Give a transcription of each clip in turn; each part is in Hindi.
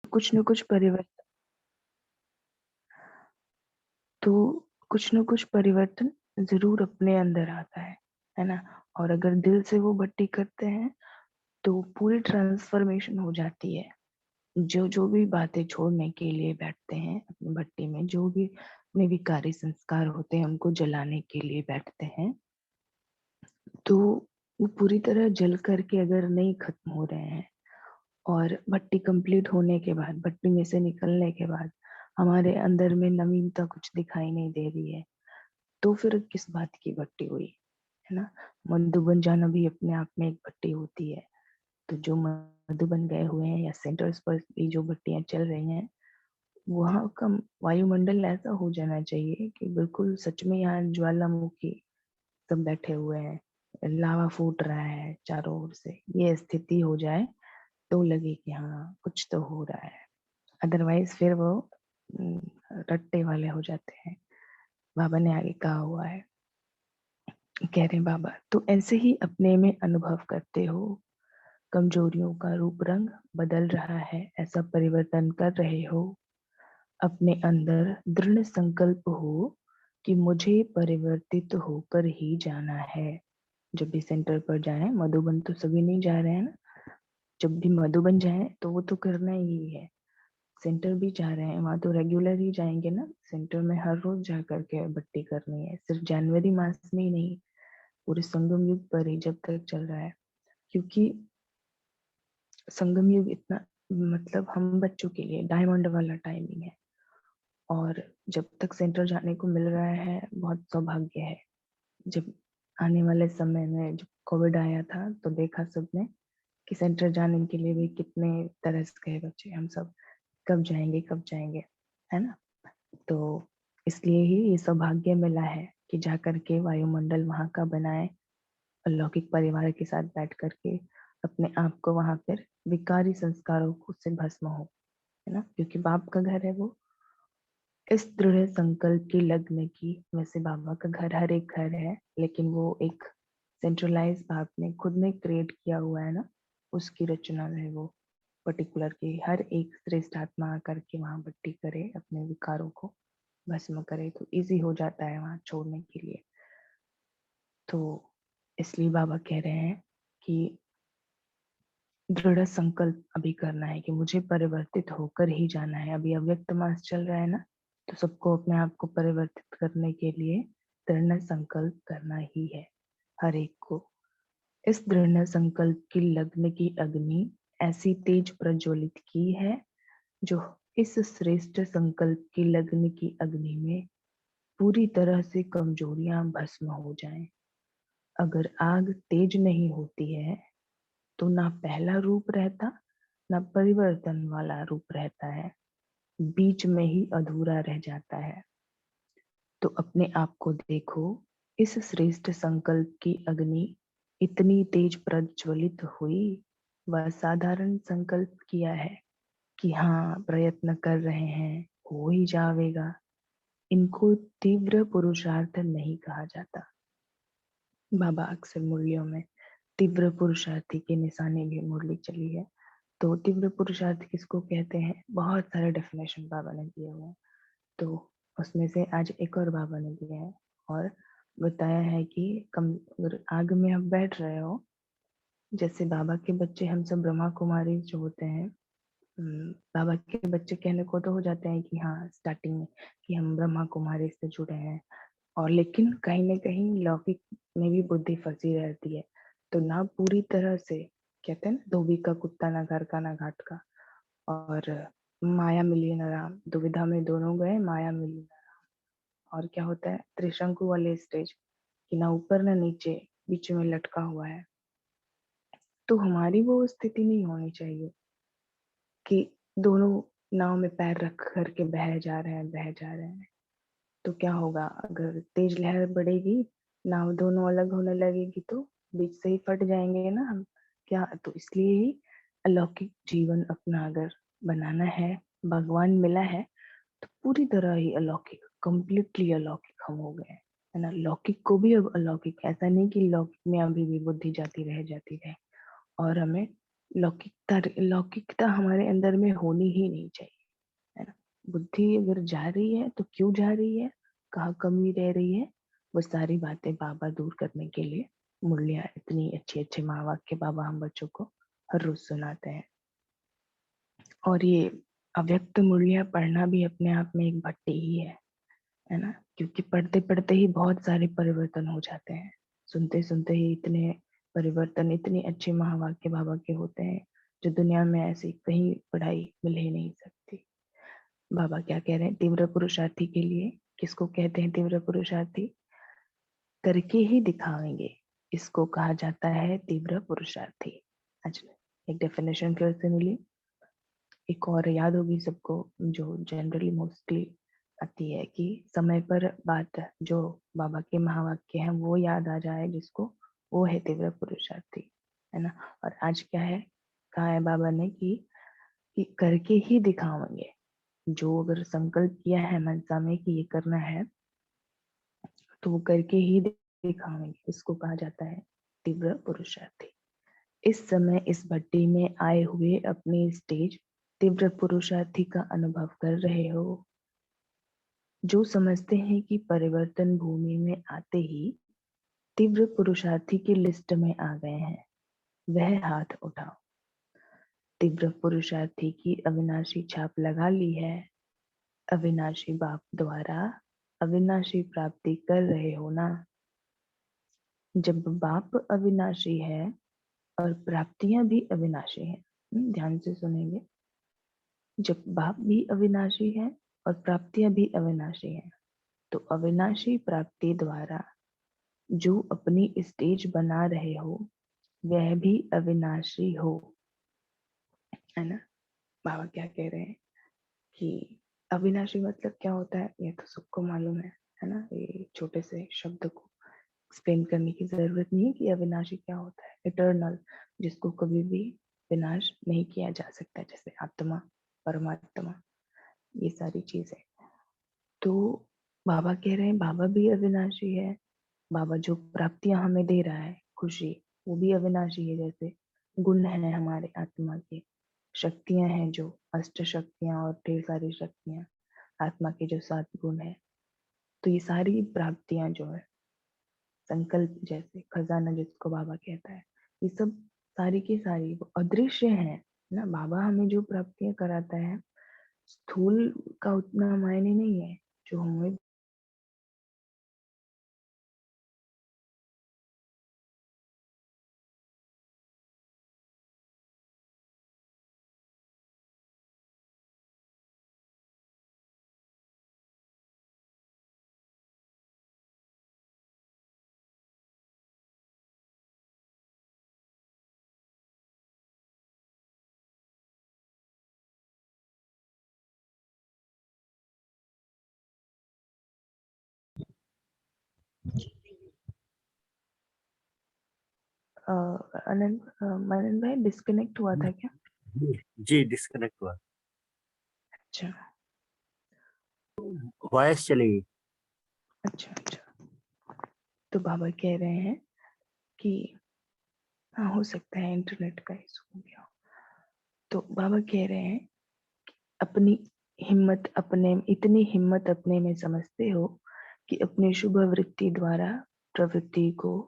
कुछ न कुछ परिवर्तन तो कुछ न कुछ परिवर्तन ज़रूर अपने अंदर आता है ना? और अगर दिल से वो भट्टी करते हैं, तो पूरी ट्रांसफ़ॉर्मेशन हो जाती है। जो भी बातें छोड़ने के लिए बैठते हैं अपनी भट्टी में, जो भी अपने विकारी संस्कार होते हैं, उनको जलाने के लिए बैठते हैं, तो वो पूरी तरह जल कर के अगर नहीं खत्म हो रहे हैं और भट्टी कंप्लीट होने के बाद, भट्टी में से निकलने के बाद, हमारे अंदर में नवीनता कुछ दिखाई नहीं दे रही है, तो फिर किस बात की भट्टी हुई, है ना? मधुबन जाना भी अपने आप में एक भट्टी होती है। तो जो मधुबन गए हुए हैं या सेंटर्स पर भी जो भट्टियाँ चल रही हैं, वहाँ का वायुमंडल ऐसा हो जाना चाहिए कि बिल्कुल सच में यहाँ ज्वालामुखी सब बैठे हुए हैं, लावा फूट रहा है चारों ओर से, ये स्थिति हो जाए तो लगे कि हाँ, कुछ तो हो रहा है। अदरवाइज़ फिर वो उम, रट्टे वाले हो जाते हैं। बाबा ने आगे कहा हुआ है, कह रहे हैं बाबा, तो ऐसे ही अपने में अनुभव करते हो, कमजोरियों का रूप रंग बदल रहा है, ऐसा परिवर्तन कर रहे हो। अपने अंदर दृढ़ संकल्प हो कि मुझे परिवर्तित होकर ही जाना है। जब भी सेंटर पर जाएँ, मधुबन तो सभी नहीं जा रहे हैं ना, जब भी मधुबन जाएँ तो वो तो करना ही है। सेंटर भी जा रहे हैं, वहाँ तो रेगुलर ही जाएँगे ना, सेंटर में हर रोज़ जा कर के भट्टी करनी है, सिर्फ जनवरी मास में ही नहीं, पूरे संगम युग पर ही जब तक चल रहा है। क्योंकि संगम युग इतना मतलब हम बच्चों के लिए डायमंड वाला टाइमिंग है और जब तक सेंटर जाने को मिल रहा है, बहुत सौभाग्य है। जब आने वाले समय में जब कोविड आया था, तो देखा सबने कि सेंटर जाने के लिए भी कितने तरस गए बच्चे हम सब, कब जाएँगे, है ना? तो इसलिए ही ये सौभाग्य मिला है कि जाकर के वायुमंडल वहाँ का बनाएँ, अलौकिक परिवार के साथ बैठ कर के अपने आप को वहाँ पर विकारी संस्कारों को से भस्म हो, है ना? क्योंकि बाप का घर है वो। इस दृढ़ संकल्प की लगने की वैसे बाबा का घर हर एक घर है, लेकिन वो एक सेंट्रलाइज़ बाप ने खुद ने क्रिएट किया हुआ है ना, उसकी रचना है वो पर्टिकुलर कि हर एक श्रेष्ठ आत्मा आकर के वहाँ भट्टी करे, अपने विकारों को भस्म करे, तो ईज़ी हो जाता है वहाँ छोड़ने के लिए। तो इसलिए बाबा कह रहे हैं कि दृढ़ संकल्प अभी करना है कि मुझे परिवर्तित होकर ही जाना है। अभी अव्यक्त मास चल रहा है ना, तो सबको अपने आप को परिवर्तित करने के लिए दृढ़ संकल्प करना ही है, हर एक को। इस दृढ़ संकल्प की लग्न की अग्नि ऐसी तेज प्रज्वलित की है, जो इस श्रेष्ठ संकल्प की लग्न की अग्नि में पूरी तरह से कमजोरियां भस्म हो जाएं। अगर आग तेज नहीं होती है, तो ना पहला रूप रहता, ना परिवर्तन वाला रूप रहता है, बीच में ही अधूरा रह जाता है। तो अपने आप को देखो, इस श्रेष्ठ संकल्प की अग्नि इतनी तेज प्रज्वलित हुई, वह साधारण संकल्प किया है कि हाँ, प्रयत्न कर रहे हैं, हो ही जावेगा। इनको तीव्र पुरुषार्थ नहीं कहा जाता। बाबा अक्सर मुरलियों में तीव्र पुरुषार्थी की निशानी भी मुरली चली है। तो तीव्र पुरुषार्थ किसको कहते हैं? बहुत सारे डेफिनेशन बाबा ने दिए हुए हैं। तो उसमें से आज एक और बाबा ने दिया है और बताया है कि कम अगर आग में आप बैठ रहे हो, जैसे बाबा के बच्चे हम सब ब्रह्मा कुमारी जो होते हैं, बाबा के बच्चे कहने को तो हो जाते हैं कि हाँ, स्टार्टिंग में कि हम ब्रह्मा कुमारी से जुड़े हैं और लेकिन कहीं न कहीं लौकिक में भी बुद्धि फँसी रहती है। तो ना पूरी तरह से कहते हैं ना, धोबी का कुत्ता ना घर का ना घाट का और माया मिली न राम, दुविधा में दोनों गए माया मिली न राम। और क्या होता है त्रिशंकु वाले स्टेज कि ना ऊपर ना नीचे, बीच में लटका हुआ है। तो हमारी वो स्थिति नहीं होनी चाहिए कि दोनों नाव में पैर रख कर के बह जा रहे हैं, बह जा रहे हैं। तो क्या होगा अगर तेज लहर बढ़ेगी, नाव दोनों अलग होने लगेगी तो बीच से ही फट जाएंगे ना हम। क्या तो इसलिए ही अलौकिक जीवन अपना अगर बनाना है, भगवान मिला है तो पूरी तरह ही अलौकिक, कंप्लीटली अलौकिक हम हो गए हैं, है ना? लौकिक को भी अब अलौकिक, ऐसा नहीं कि लौकिक में अभी भी बुद्धि जाती रह जाती है और हमें लौकिकता हमारे अंदर में होनी ही नहीं चाहिए, है ना। बुद्धि अगर जा रही है तो क्यों जा रही है, कहाँ कमी रह रही है, वो सारी बातें बाबा दूर करने के लिए मुरलियाँ, इतनी अच्छे अच्छे महावाक्य बाबा हम बच्चों को हर रोज सुनाते हैं। और ये अव्यक्त मुरलियाँ पढ़ना भी अपने आप में एक भट्टी ही है ना, क्योंकि पढ़ते पढ़ते ही बहुत सारे परिवर्तन हो जाते हैं, सुनते सुनते ही इतने परिवर्तन, इतने अच्छे महावाक्य बाबा के होते हैं जो दुनिया में ऐसी कहीं पढ़ाई मिल ही नहीं सकती। बाबा क्या कह रहे हैं तीव्र पुरुषार्थी के लिए, किसको कहते हैं तीव्र पुरुषार्थी? करके ही दिखाएंगे, इसको कहा जाता है तीव्र पुरुषार्थी। अच्छा, एक डेफिनेशन फिर से मिली, एक और याद होगी सबको, जो जनरली मोस्टली आती है कि समय पर बात, जो बाबा के महावाक्य हैं वो याद आ जाए जिसको, वो है तीव्र पुरुषार्थी, है ना। और आज क्या है, कहा है बाबा ने कि करके ही दिखाएंगे, जो अगर संकल्प किया है मनसा में कि ये करना है तो वो करके ही दिखाएंगे, इसको कहा जाता है तीव्र पुरुषार्थी। इस समय इस भट्टी में आए हुए अपनी स्टेज तीव्र पुरुषार्थी का अनुभव कर रहे हो, जो समझते हैं कि परिवर्तन भूमि में आते ही तीव्र पुरुषार्थी की लिस्ट में आ गए हैं, वह हाथ उठाओ। तीव्र पुरुषार्थी की अविनाशी छाप लगा ली है, अविनाशी बाप द्वारा अविनाशी प्राप्ति कर रहे हो ना। जब बाप अविनाशी है और प्राप्तियां भी अविनाशी हैं, ध्यान से सुनेंगे, जब बाप भी अविनाशी है और प्राप्तियां भी अविनाशी हैं, तो अविनाशी प्राप्ति द्वारा जो अपनी स्टेज बना रहे हो वह भी अविनाशी हो, है ना। बाबा क्या कह रहे हैं कि अविनाशी मतलब क्या होता है, ये तो सबको मालूम है ना। ये छोटे से शब्द को एक्सप्लेन करने की जरूरत नहीं है कि अविनाशी क्या होता है। इटर्नल, जिसको कभी भी विनाश नहीं किया जा सकता, जैसे आत्मा, परमात्मा, ये सारी चीजें। तो बाबा कह रहे हैं बाबा भी अविनाशी है, बाबा जो प्राप्तियां हमें दे रहा है, खुशी, वो भी अविनाशी है। जैसे गुण है हमारे आत्मा के, शक्तियां हैं जो अष्ट शक्तियां और ढेर सारी शक्तियां, आत्मा के जो 7 गुण है, तो ये सारी प्राप्तियां जो है, संकल्प जैसे खजाना जिसको बाबा कहता है, ये सब सारी की सारी वो अदृश्य है ना। बाबा हमें जो प्राप्तियां कराता है, स्थूल का उतना मायने नहीं है, जो हमें मनन भाई डिस्कनेक्ट हुआ था क्या? जी डिस्कनेक्ट हुआ, अच्छा वॉइस चली गई। अच्छा अच्छा। तो बाबा कह रहे हैं कि हाँ, हो सकता है इंटरनेट का इशू हो गया। तो बाबा कह रहे हैं अपनी हिम्मत अपने, इतनी हिम्मत अपने में समझते हो कि अपनी शुभ वृत्ति द्वारा प्रवृत्ति को,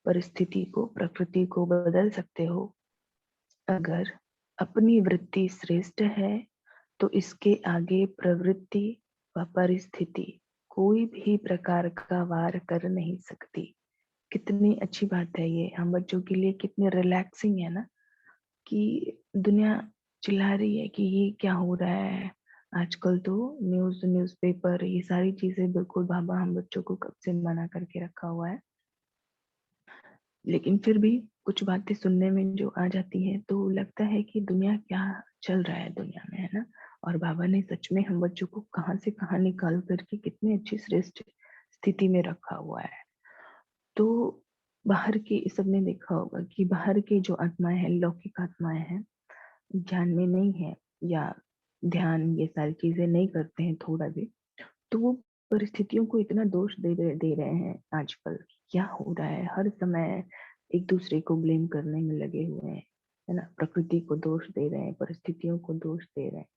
परिस्थिति को, प्रकृति को बदल सकते हो। अगर अपनी वृत्ति श्रेष्ठ है तो इसके आगे प्रवृत्ति व परिस्थिति कोई भी प्रकार का वार कर नहीं सकती। कितनी अच्छी बात है ये, हम बच्चों के लिए कितनी रिलैक्सिंग है ना, कि दुनिया चिल्ला रही है कि ये क्या हो रहा है। आजकल तो न्यूज़पेपर, ये सारी चीजें बिल्कुल बाबा हम बच्चों को कब से मना करके रखा हुआ है, लेकिन फिर भी कुछ बातें सुनने में जो आ जाती हैं तो लगता है कि दुनिया क्या चल रहा है दुनिया में, है ना। और बाबा ने सच में हम बच्चों को कहाँ से कहाँ निकाल करके कितनी अच्छी श्रेष्ठ स्थिति में रखा हुआ है। तो बाहर के, सबने देखा होगा कि बाहर के जो आत्माएं हैं, लौकिक आत्माएं हैं, ज्ञान में नहीं है या ध्यान ये सारी चीजें नहीं करते हैं थोड़ा भी, तो वो परिस्थितियों को इतना दोष दे रहे हैं आजकल। क्या हो रहा है, हर समय एक दूसरे को ब्लेम करने में लगे हुए हैं। है ना, प्रकृति को दोष दे रहे हैं, परिस्थितियों को दोष दे रहे हैं,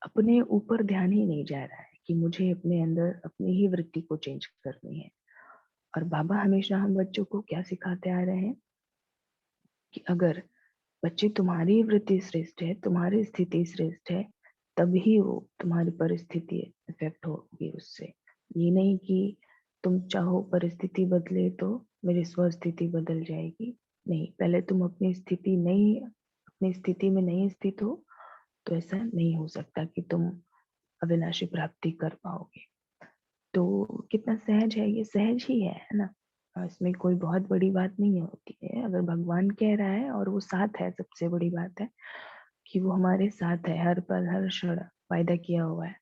अपने ऊपर ध्यान ही नहीं जा रहा है कि मुझे अपने अंदर अपनी ही वृत्ति को चेंज करनी है। और बाबा हमेशा हम बच्चों को क्या सिखाते आ रहे हैं कि अगर बच्चे तुम्हारी वृत्ति श्रेष्ठ है, तुम्हारी स्थिति श्रेष्ठ है, तभी वो तुम्हारी परिस्थिति इफेक्ट होगी उससे। ये नहीं कि तुम चाहो परिस्थिति बदले तो मेरी स्वस्थिति बदल जाएगी। नहीं, पहले तुम अपनी स्थिति में नहीं स्थित हो, तो ऐसा नहीं हो सकता कि तुम अविनाशी प्राप्ति कर पाओगे। तो कितना सहज है, ये सहज ही है ना। इसमें कोई बहुत बड़ी बात नहीं होती है। अगर भगवान कह रहा है और वो साथ है, सबसे बड़ी बात है कि वो हमारे साथ है, हर पल हर क्षण वायदा किया हुआ है।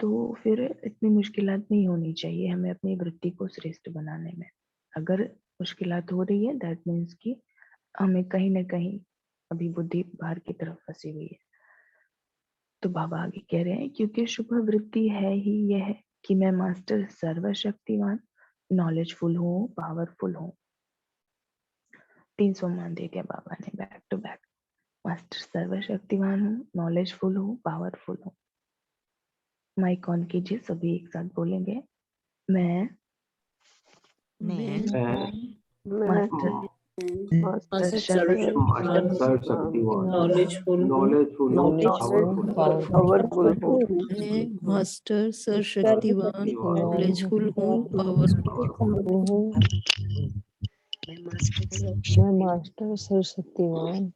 तो फिर इतनी मुश्किलात नहीं होनी चाहिए हमें अपनी वृत्ति को श्रेष्ठ बनाने में। अगर मुश्किलात हो रही है, दैट मीन्स कि हमें कहीं ना कहीं अभी बुद्धि बाहर की तरफ फंसी हुई है। तो बाबा आगे कह रहे हैं, क्योंकि शुभ वृत्ति है ही यह कि मैं मास्टर सर्वशक्तिवान, नॉलेजफुल हूँ, पावरफुल हूँ। 300 मान दे दिया बाबा ने बैक टू बैक। मास्टर सर्वशक्तिवान हूँ, नॉलेजफुल हूँ, पावरफुल हूँ। माइक ऑन कीजिए, सभी एक साथ बोलेंगे। मैं मैं मास्टर मास्टर सर्वशक्तिवान सर्वशक्तिवान नॉलेजफुल हूँ, नॉलेजफुल पावरफुल पावरफुल हूँ। मैं मास्टर सर्वशक्तिवान नॉलेजफुल हूँ पावरफुल हूँ। मैं मास्टर सरस्वतीवान।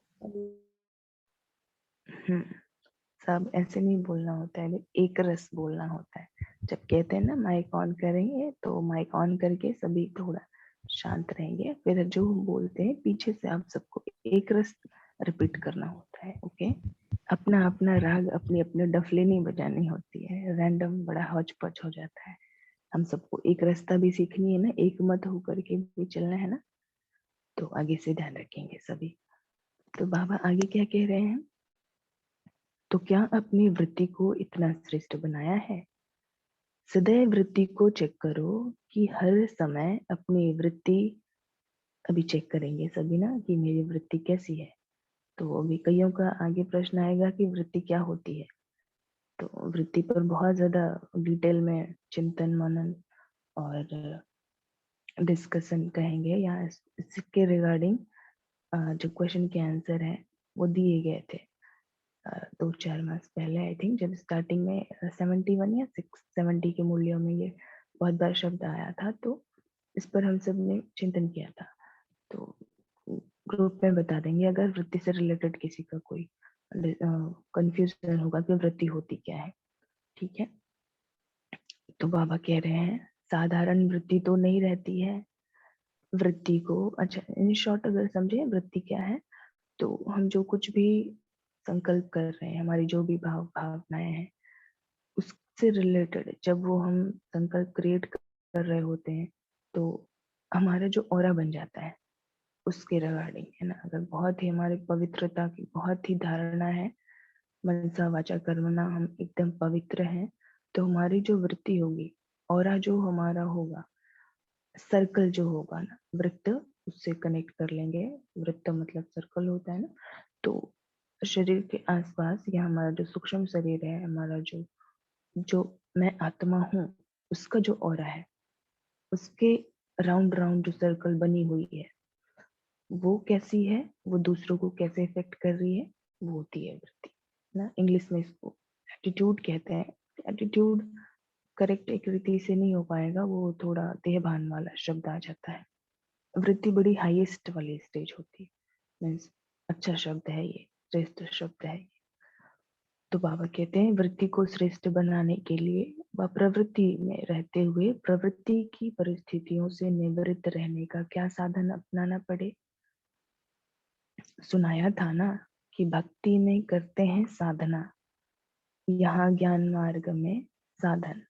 सब ऐसे नहीं बोलना होता है, एक रस बोलना होता है। जब कहते हैं ना माइक ऑन करेंगे, तो माइक ऑन करके सभी थोड़ा शांत रहेंगे, फिर जो हम बोलते हैं पीछे से आप सबको एक रस रिपीट करना होता है। ओके, अपना अपना राग, अपनी अपनी डफली नहीं बजानी होती है, रैंडम बड़ा हौच पच हो जाता है। हम सबको एक रास्ता भी सीखनी है ना, एक मत होकर के भी चलना है ना। तो आगे से ध्यान रखेंगे सभी। तो बाबा आगे क्या कह रहे हैं, तो क्या अपनी वृत्ति को इतना श्रेष्ठ बनाया है? सदैव वृत्ति को चेक करो कि हर समय अपनी वृत्ति, अभी चेक करेंगे सभी ना कि मेरी वृत्ति कैसी है। तो अभी कईयों का आगे प्रश्न आएगा कि वृत्ति क्या होती है। तो वृत्ति पर बहुत ज्यादा डिटेल में चिंतन मनन और डिस्कशन कहेंगे, या इसके रिगार्डिंग जो क्वेश्चन के आंसर है वो दिए गए थे 2-4 मास पहले। आई थिंक जब स्टार्टिंग में 71 या 670 के मूल्यों में ये बहुत बार शब्द आया था, तो इस पर हम सब ने चिंतन किया था। तो ग्रुप में बता देंगे अगर वृत्ति से रिलेटेड किसी का कोई कंफ्यूजन होगा कि वृत्ति होती क्या है। ठीक है, तो बाबा कह रहे हैं साधारण वृत्ति तो नहीं रहती है। वृत्ति को, अच्छा इन शॉर्ट अगर समझे वृत्ति क्या है, तो हम जो कुछ भी संकल्प कर रहे हैं, हमारी जो भी भावनाएं हैं, उससे रिलेटेड जब वो हम संकल्प क्रिएट कर रहे होते हैं, तो हमारा जो ऑरा बन जाता है उसके रिगार्डिंग, है ना। अगर बहुत ही हमारी पवित्रता की बहुत ही धारणा है, मनसा वाचा कर्मणा हम एकदम पवित्र हैं, तो हमारी जो वृत्ति होगी, ऑरा जो हमारा होगा, सर्कल जो होगा ना, वृत्त, उससे कनेक्ट कर लेंगे। वृत्त मतलब सर्कल होता है ना। तो शरीर के आसपास या हमारा जो सूक्ष्म शरीर है, हमारा जो जो मैं आत्मा हूँ, उसका जो ऑरा है, उसके राउंड राउंड जो सर्कल बनी हुई है, वो कैसी है, वो दूसरों को कैसे इफेक्ट कर रही है, वो होती है वृत्ति ना। इंग्लिश में इसको एटीट्यूड कहते हैं। एटीट्यूड करेक्ट एक रीति से नहीं हो पाएगा, वो थोड़ा देहभान वाला शब्द आ जाता है। वृत्ति बड़ी हाईएस्ट वाली स्टेज होती है, मीन्स अच्छा शब्द है ये, श्रेष्ठ शब्द है ये। तो बाबा कहते हैं वृत्ति को श्रेष्ठ बनाने के लिए व प्रवृत्ति में रहते हुए प्रवृत्ति की परिस्थितियों से निवृत्त रहने का क्या साधन अपनाना पड़े। सुनाया था ना कि भक्ति में करते हैं साधना, यहाँ ज्ञान मार्ग में साधन।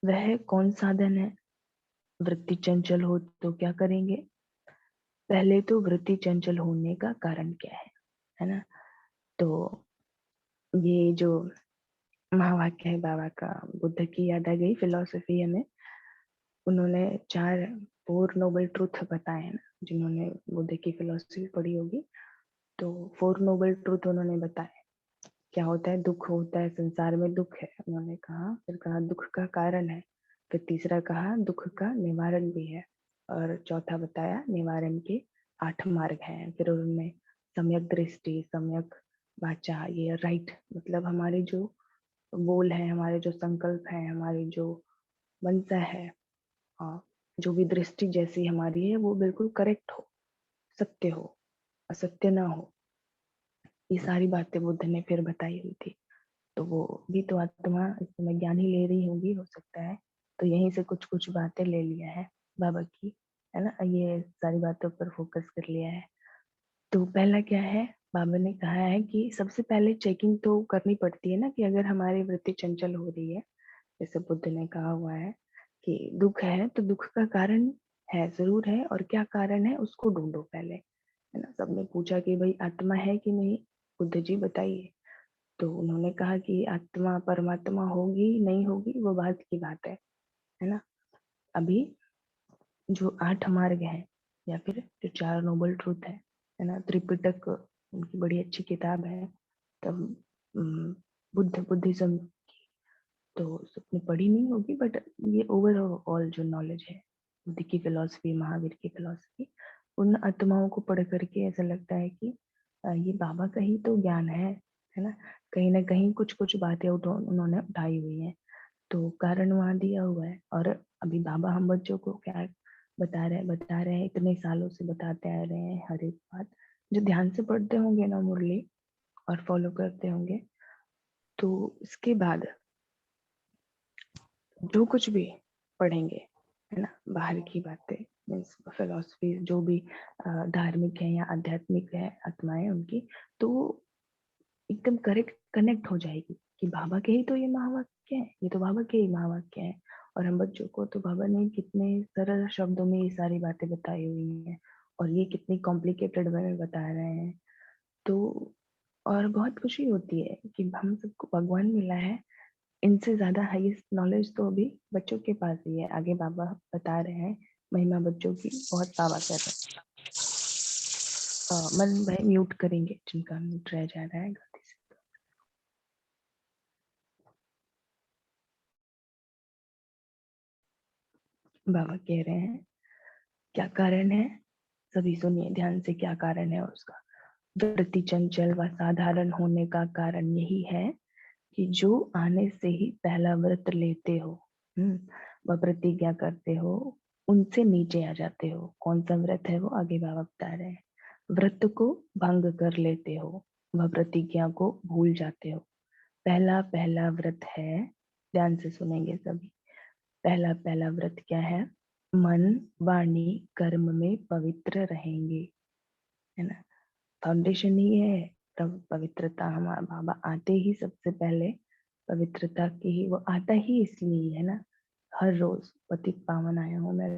वह कौन साधन है? वृत्ति चंचल हो तो क्या करेंगे? पहले तो वृत्ति चंचल होने का कारण क्या है ना। तो ये जो महावाक्य है बाबा का, बुद्ध की याद आ गई फिलोसफी हमें। उन्होंने 4 फोर नोबल ट्रूथ बताए हैं ना, जिन्होंने बुद्ध की फिलोसफी पढ़ी होगी। तो 4 नोबल ट्रूथ उन्होंने बताए। क्या होता है? दुख होता है, संसार में दुख है उन्होंने कहा। फिर कहा दुख का कारण है। फिर तीसरा कहा दुख का निवारण भी है। और चौथा बताया निवारण के 8 मार्ग हैं। फिर उन्होंने सम्यक दृष्टि, सम्यक वाचा, ये राइट मतलब हमारे जो गोल है, हमारे जो संकल्प है, हमारी जो मनसा है, जो भी दृष्टि जैसी हमारी है वो बिल्कुल करेक्ट हो, सत्य हो, असत्य ना हो। ये सारी बातें बुद्ध ने फिर बताई हुई थी। तो वो भी तो आत्मा इस समय ज्ञान ही ले रही होगी, हो सकता है। तो यहीं से कुछ कुछ बातें ले लिया है बाबा की, है ना, ये सारी बातों पर फोकस कर लिया है। तो पहला क्या है, बाबा ने कहा है कि सबसे पहले चेकिंग तो करनी पड़ती है ना, कि अगर हमारी वृत्ति चंचल हो रही है, जैसे बुद्ध ने कहा हुआ है कि दुख है तो दुख का कारण है, जरूर है, और क्या कारण है उसको ढूंढो पहले, है ना। सबने पूछा कि भाई आत्मा है कि नहीं, बुद्ध जी बताइए। तो उन्होंने कहा कि आत्मा परमात्मा होगी नहीं होगी वो बात की बात है ना। अभी जो 8 मार्ग हैं या फिर जो 4 नोबल ट्रूथ है ना, त्रिपिटक उनकी बड़ी अच्छी किताब है। तब बुद्धिज्म तो सबने पढ़ी नहीं होगी, बट ये ओवरऑल जो नॉलेज है बुद्ध की फिलॉसफी, महावीर की फिलॉसफी, उन आत्माओं को पढ़ करके ऐसा लगता है कि ये बाबा का ही तो ज्ञान है ना कहीं कुछ कुछ बातें उन्होंने उठाई हुई हैं। तो कारण वहाँ दिया हुआ है। और अभी बाबा हम बच्चों को क्या बता रहे हैं, इतने सालों से बताते आ रहे हैं हर एक बात। जो ध्यान से पढ़ते होंगे ना मुरली और फॉलो करते होंगे, तो इसके बाद जो कुछ भी पढ़ेंगे, है ना, बाहर की बातें मीन्स फिलोसफी जो भी धार्मिक है या आध्यात्मिक है आत्माएं उनकी, तो एकदम करेक्ट कनेक्ट हो जाएगी कि बाबा के ही तो ये महावाक्य है, ये तो बाबा के ही महावाक्य है। और हम बच्चों को तो बाबा ने कितने सरल शब्दों में ये सारी बातें बताई हुई हैं, और ये कितनी कॉम्प्लिकेटेड वे में बता रहे हैं। तो और बहुत खुशी होती है कि हम सबको भगवान मिला है। इनसे ज्यादा हाईएस्ट नॉलेज तो अभी बच्चों के पास ही है। आगे बाबा बता रहे हैं महिमा बच्चों की, बहुत दावा कर रहे हैं। मन भाई म्यूट करेंगे जिनका म्यूट रह जा रहा है गलती से। बाबा कह रहे हैं क्या कारण है, सभी सुनिए ध्यान से, क्या कारण है उसका। वृत्ति चंचल व साधारण होने का कारण यही है कि जो आने से ही पहला व्रत लेते हो, व प्रतिज्ञा करते हो, उनसे नीचे आ जाते हो। कौन सा व्रत है वो आगे बाबा बता रहे हैं। व्रत को भंग कर लेते हो, वह प्रतिज्ञा को भूल जाते हो। पहला पहला व्रत है, ध्यान से सुनेंगे सभी। पहला पहला व्रत क्या है? मन वाणी कर्म में पवित्र रहेंगे, है ना। फाउंडेशन ही है पवित्रता। हमारा बाबा आते ही सबसे पहले पवित्रता की ही, वो आता ही इसलिए है ना। हर रोज पतित पावन आया हूँ मैं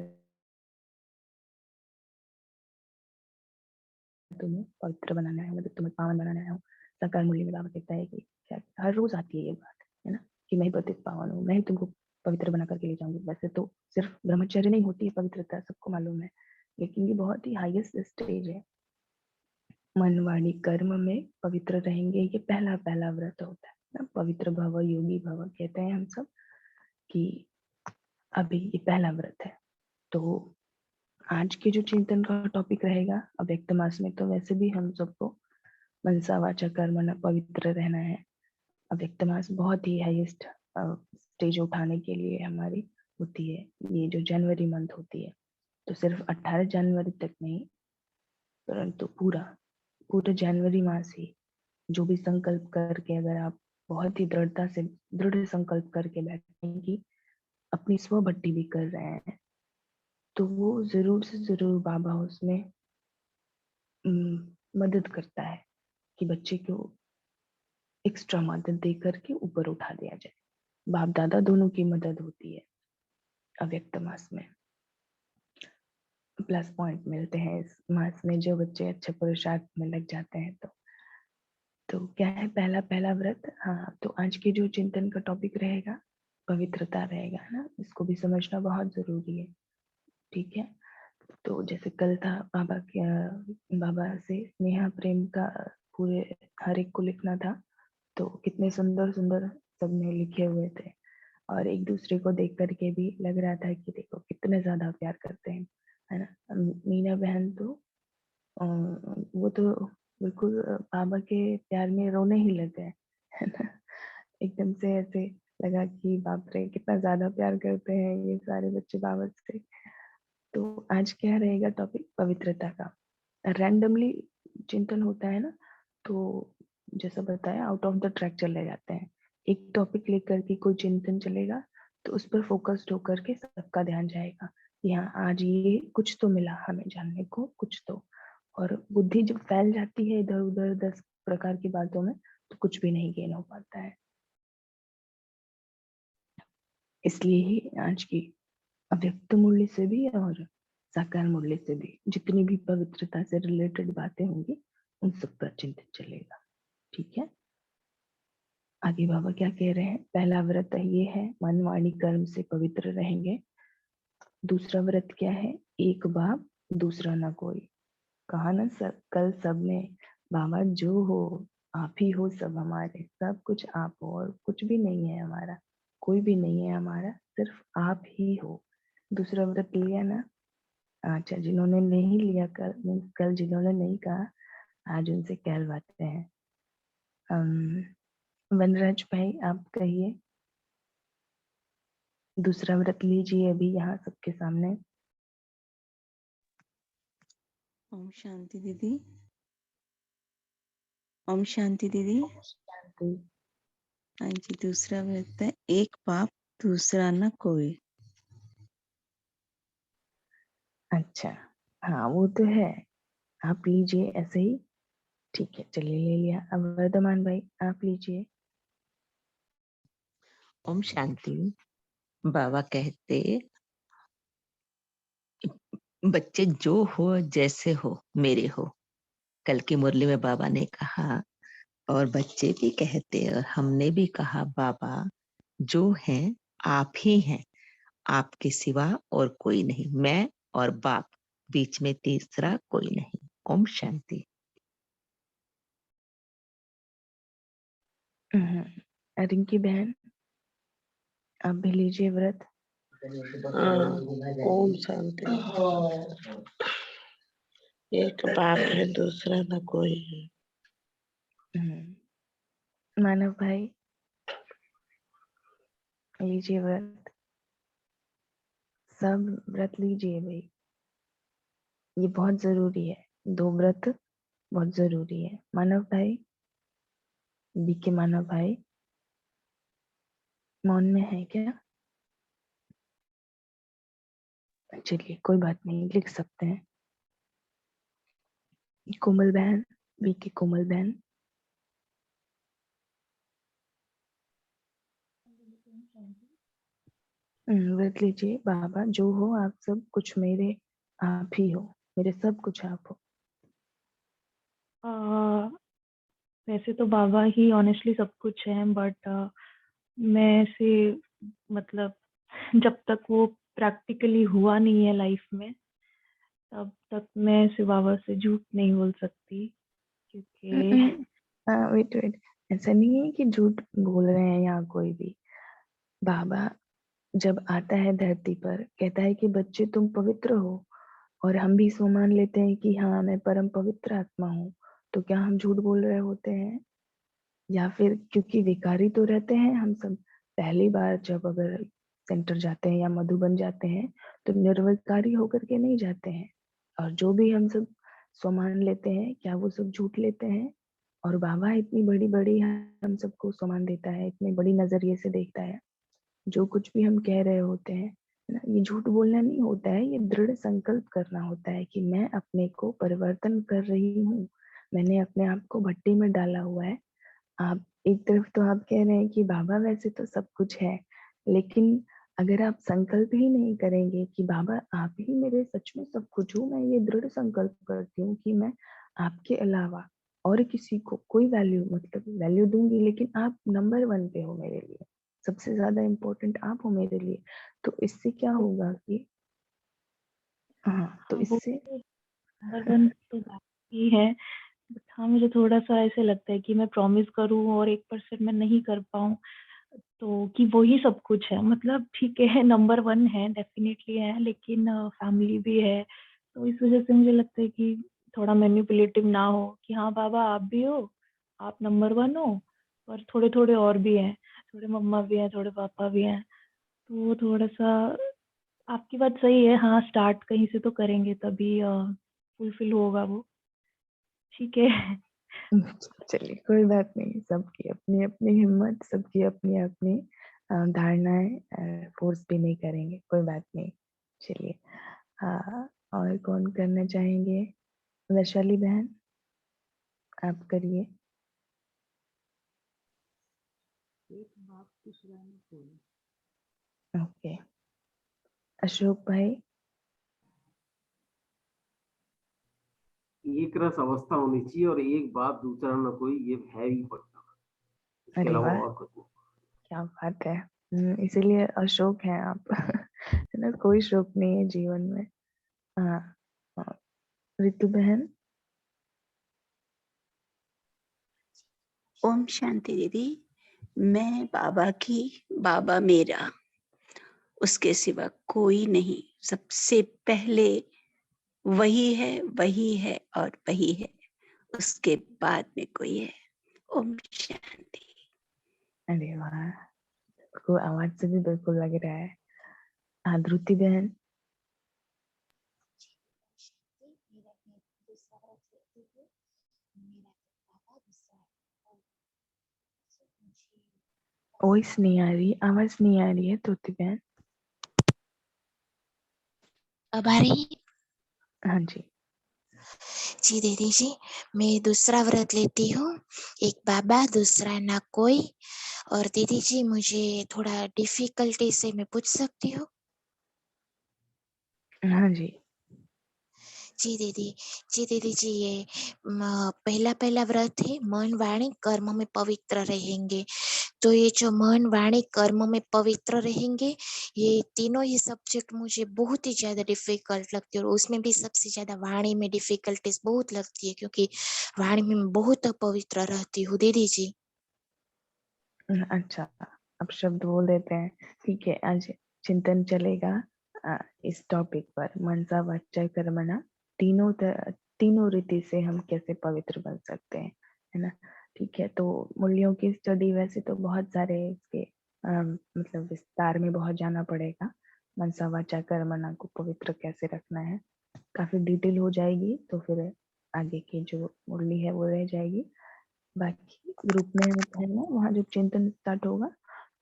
तुम्हें पवित्र बनाना है, मतलब तुम्हें पावन बनाना है। साकार मूल्य में बाबा कहता है कि क्या हर रोज आती है ये बात, है ना, कि मैं ही पतित पावन हूँ, मैं ही तुमको पवित्र बना करके ले जाऊंगी। वैसे तो सिर्फ ब्रह्मचर्य नहीं होती है पवित्रता, सबको मालूम है, लेकिन ये बहुत ही हाईएस्ट स्टेज है। मन वाणी कर्म में पवित्र रहेंगे, ये पहला पहला व्रत होता है ना। पवित्र भव योगी भव कहते हैं हम सब, कि अभी ये पहला व्रत है। तो आज के जो चिंतन का टॉपिक रहेगा अव्यक्त मास में, तो वैसे भी हम सबको मनसा वाचा कर्मणा पवित्र रहना है। अव्यक्त मास बहुत ही हाईएस्ट स्टेज उठाने के लिए हमारी होती है, ये जो जनवरी मंथ होती है। तो सिर्फ 18 जनवरी तक नहीं, परंतु पूरा पूरा जनवरी मास ही जो भी संकल्प करके, अगर आप बहुत ही दृढ़ता से दृढ़ संकल्प करके बैठें कि अपनी स्व भट्टी भी कर रहे हैं, तो वो जरूर से जरूर बाबा उसमें मदद करता है कि बच्चे को एक्स्ट्रा मदद दे करके ऊपर उठा दिया जाए। बाप दादा दोनों की मदद होती है अव्यक्त मास में। प्लस पॉइंट मिलते हैं इस मास में, जो बच्चे अच्छे पुरुषार्थ में लग जाते हैं। तो क्या है पहला पहला व्रत? हाँ, तो आज के जो चिंतन का टॉपिक रहेगा पवित्रता रहेगा, है ना। इसको भी समझना बहुत जरूरी है, ठीक है। तो जैसे कल था बाबा से स्नेहा प्रेम का पूरे हर एक को लिखना था, तो कितने सुंदर सुंदर सबने लिखे हुए थे, और एक दूसरे को देख करके भी लग रहा था कि देखो कितने ज्यादा प्यार करते हैं, है ना। मीना बहन तो वो तो बिल्कुल बाबा के प्यार में रोने ही लग गए, है ना। एकदम से ऐसे लगा कि बाप रे कितना ज्यादा प्यार करते हैं ये सारे बच्चे बाबा से। तो आज क्या रहेगा टॉपिक, पवित्रता का। रैंडमली चिंतन होता है ना, तो जैसा बताया आउट ऑफ द ट्रैक चले जाते हैं। एक टॉपिक लेकर के कोई चिंतन चलेगा तो उस पर फोकस्ड होकर के सबका ध्यान जाएगा कि हाँ आज ये कुछ तो मिला हमें जानने को, कुछ तो। और बुद्धि जब फैल जाती है इधर उधर 10 प्रकार की बातों में, तो कुछ भी नहीं गेन हो पाता है। इसलिए ही आज की अव्यक्त मूल्य से भी और साकार मूल्य से भी जितनी भी पवित्रता से रिलेटेड बातें होंगी उन सब पर चिंतन चलेगा। ठीक है, आगे बाबा क्या कह रहे हैं। पहला व्रत ये है, मन वाणी कर्म से पवित्र रहेंगे। दूसरा व्रत क्या है, एक बाप दूसरा ना कोई। कहा ना सब कल सब ने, बाबा जो हो आप ही हो, सब हमारे, सब कुछ आप हो और कुछ भी नहीं है हमारा, कोई भी नहीं है हमारा, सिर्फ आप ही हो। दूसरा व्रत लिया ना। अच्छा, जिन्होंने नहीं लिया कल जिन्होंने नहीं कहा, आज उनसे कहलवाते हैं। वनराज भाई आप कहिए, दूसरा व्रत लीजिए अभी यहाँ सबके सामने। ओम शांति दीदी। ओम शांति दीदी। शांति। हाँ जी, दूसरा व्रत है, एक बाप दूसरा न कोई। अच्छा, हाँ वो तो है, आप लीजिए ऐसे ही। ठीक है, चलिए ले लिया। अब वर्धमान भाई आप लीजिए। ओम शांति। बाबा कहते बच्चे जो हो जैसे हो मेरे हो। कल की मुरली में बाबा ने कहा और बच्चे भी कहते और हमने भी कहा, बाबा जो हैं आप ही हैं, आपके सिवा और कोई नहीं, मैं और बाप, बीच में तीसरा कोई नहीं। ओम शांति। रिंकी बहन आप भी लीजिए व्रत। ओम शांति। एक बाप है दूसरा न कोई है। मानव भाई लीजिए व्रत, सब व्रत लीजिए भाई, ये बहुत जरूरी है, 2 व्रत बहुत जरूरी है। मानव भाई, बीके मानव भाई मौन में है क्या? चलिए कोई बात नहीं, लिख सकते हैं। कोमल बहन, बीके कोमल बहन। व्रत लीजिए, बाबा जो हो आप सब कुछ मेरे, आप ही हो मेरे, सब कुछ आप हो। वैसे तो बाबा ही ऑनेस्टली सब कुछ है, बट मैं से मतलब जब तक वो प्रैक्टिकली हुआ नहीं है लाइफ में, तब तक मैं से बाबा से झूठ नहीं बोल सकती, क्योंकि वेट वेट, ऐसा नहीं है कि झूठ बोल रहे हैं यहाँ कोई भी। बाबा जब आता है धरती पर कहता है कि बच्चे तुम पवित्र हो, और हम भी सो मान लेते हैं कि हाँ मैं परम पवित्र आत्मा हूँ, तो क्या हम झूठ बोल रहे होते हैं? या फिर क्योंकि विकारी तो रहते हैं हम सब, पहली बार जब अगर सेंटर जाते हैं या मधुबन जाते हैं तो निर्विकारी होकर के नहीं जाते हैं, और जो भी हम सब सो मान लेते हैं क्या वो सब झूठ लेते हैं? और बाबा इतनी बड़ी बड़ी हम सबको सम्मान देता है, इतने बड़ी नजरिए से देखता है, जो कुछ भी हम कह रहे होते हैं, है ना, ये झूठ बोलना नहीं होता है, ये दृढ़ संकल्प करना होता है कि मैं अपने को परिवर्तन कर रही हूँ, मैंने अपने आप को भट्टी में डाला हुआ है। आप एक तरफ तो आप कह रहे हैं कि बाबा वैसे तो सब कुछ है, लेकिन अगर आप संकल्प ही नहीं करेंगे कि बाबा आप ही मेरे सच में सब कुछ हो, मैं ये दृढ़ संकल्प करती हूँ कि मैं आपके अलावा और किसी को कोई वैल्यू, मतलब वैल्यू दूंगी, लेकिन आप नंबर 1 पे हो मेरे लिए, सबसे ज्यादा इम्पोर्टेंट आप हो मेरे लिए। तो इससे क्या होगा कि हाँ, तो हाँ, वो इससे नंबर 1 तो बात ही है। बट हाँ, मुझे थोड़ा-सा ऐसे लगता है कि मैं प्रॉमिस करूँ और 1% मैं नहीं कर पाऊँ, तो कि वो ही सब कुछ है। मतलब ठीक है, नंबर 1 है, डेफ़िनेटली है, लेकिन फैमिली भी है। तो इस वज़ह से मुझे लगता है कि थोड़ा मैनिपुलेटिव ना हो कि हाँ, बाबा आप भी हो, आप नंबर 1 हो, और थोड़े-थोड़े और भी हैं। थोड़े मम्मा भी हैं, थोड़े पापा भी हैं। तो वो थोड़ा-सा आपकी बात सही है, हाँ, स्टार्ट कहीं से तो करेंगे तभी फुलफ़िल होगा वो। ठीक है। चलिए कोई बात नहीं, सबकी अपनी-अपनी हिम्मत, सबकी अपनी-अपनी धारणाएँ फ़ोर्स भी नहीं करेंगे, कोई बात नहीं। चलिए और कौन करना चाहेंगे? वैशाली बहन, आप करिए। एक बाप दूसरा न कोई। ओके। अशोक भाई? एक रस अवस्था होनी चाहिए और एक बाप दूसरा न कोई, ये है ही पक्का। इसके अरे अलावा वाह! और कुछ नहीं। क्या बात है। इसीलिए अशोक हैं आप। है ना? कोई शोक नहीं है जीवन में। हाँ, रितु बहन? ओम शांति दीदी। मैं बाबा की, बाबा मेरा, उसके सिवा कोई नहीं। सबसे पहले वही है और वही है, उसके बाद में कोई है। ओम शांति। अरे वाह! आपको आवाज़ से भी बिल्कुल लग रहा है। ध्रुति बहन? वॉइस नहीं आ रही, आवाज़ नहीं आ रही है ध्रुति बहन। अब आ रही? हाँ जी। जी दीदी जी, मैं दूसरा व्रत लेती हूँ। एक बाबा दूसरा ना कोई। और दीदी जी मुझे थोड़ा डिफिकल्टी से मैं पूछ सकती हूँ? हाँ जी। जी दीदी जी, ये पहला व्रत है, मन वाणी कर्म में पवित्र रहेंगे। तो ये जो मन वाणी कर्म में पवित्र रहेंगे, ये तीनों ही सब्जेक्ट मुझे बहुत ही ज्यादा डिफिकल्ट लगती है, और उसमें भी सबसे ज्यादा वाणी में डिफिकल्टीज बहुत लगती है, क्योंकि वाणी में मैं बहुत अपवित्र रहती हूँ दीदी जी। अच्छा, अब शब्द बोल देते हैं। ठीक है, आज चिंतन चलेगा इस टॉपिक पर, मनसा वाचा कर्मणा, तीनों रीति से हम कैसे पवित्र बन सकते हैं, है ना? ठीक है, तो मूल्यों की स्टडी वैसे तो बहुत सारे इसके मतलब विस्तार में बहुत जाना पड़ेगा। मनसा वाचा कर्मणा को पवित्र कैसे रखना है, काफी डिटेल हो जाएगी, तो फिर आगे की जो मुरली है वो रह जाएगी। बाकी ग्रुप में होता है ना, वहाँ जब चिंतन स्टार्ट होगा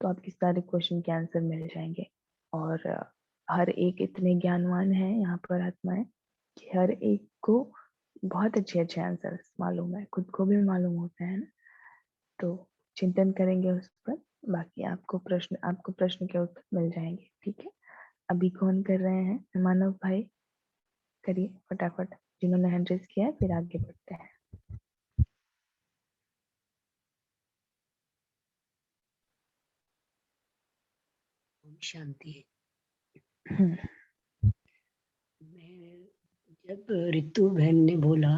तो आपके सारे क्वेश्चन के आंसर मिल जाएंगे। और हर एक इतने ज्ञानवान है यहाँ पर आत्माएं कि हर एक को बहुत अच्छे अच्छे आंसर मालूम है, खुद को भी मालूम होता है ना। तो चिंतन करेंगे उस पर, बाकी आपको प्रश्न के उत्तर मिल जाएंगे। ठीक है, अभी कौन कर रहे हैं? मानव भाई करिए फटाफट, जिन्होंने हैंड रेज किया है, फिर आगे बढ़ते हैं। ओम शांति। हम्म, मैं जब रितु बहन ने बोला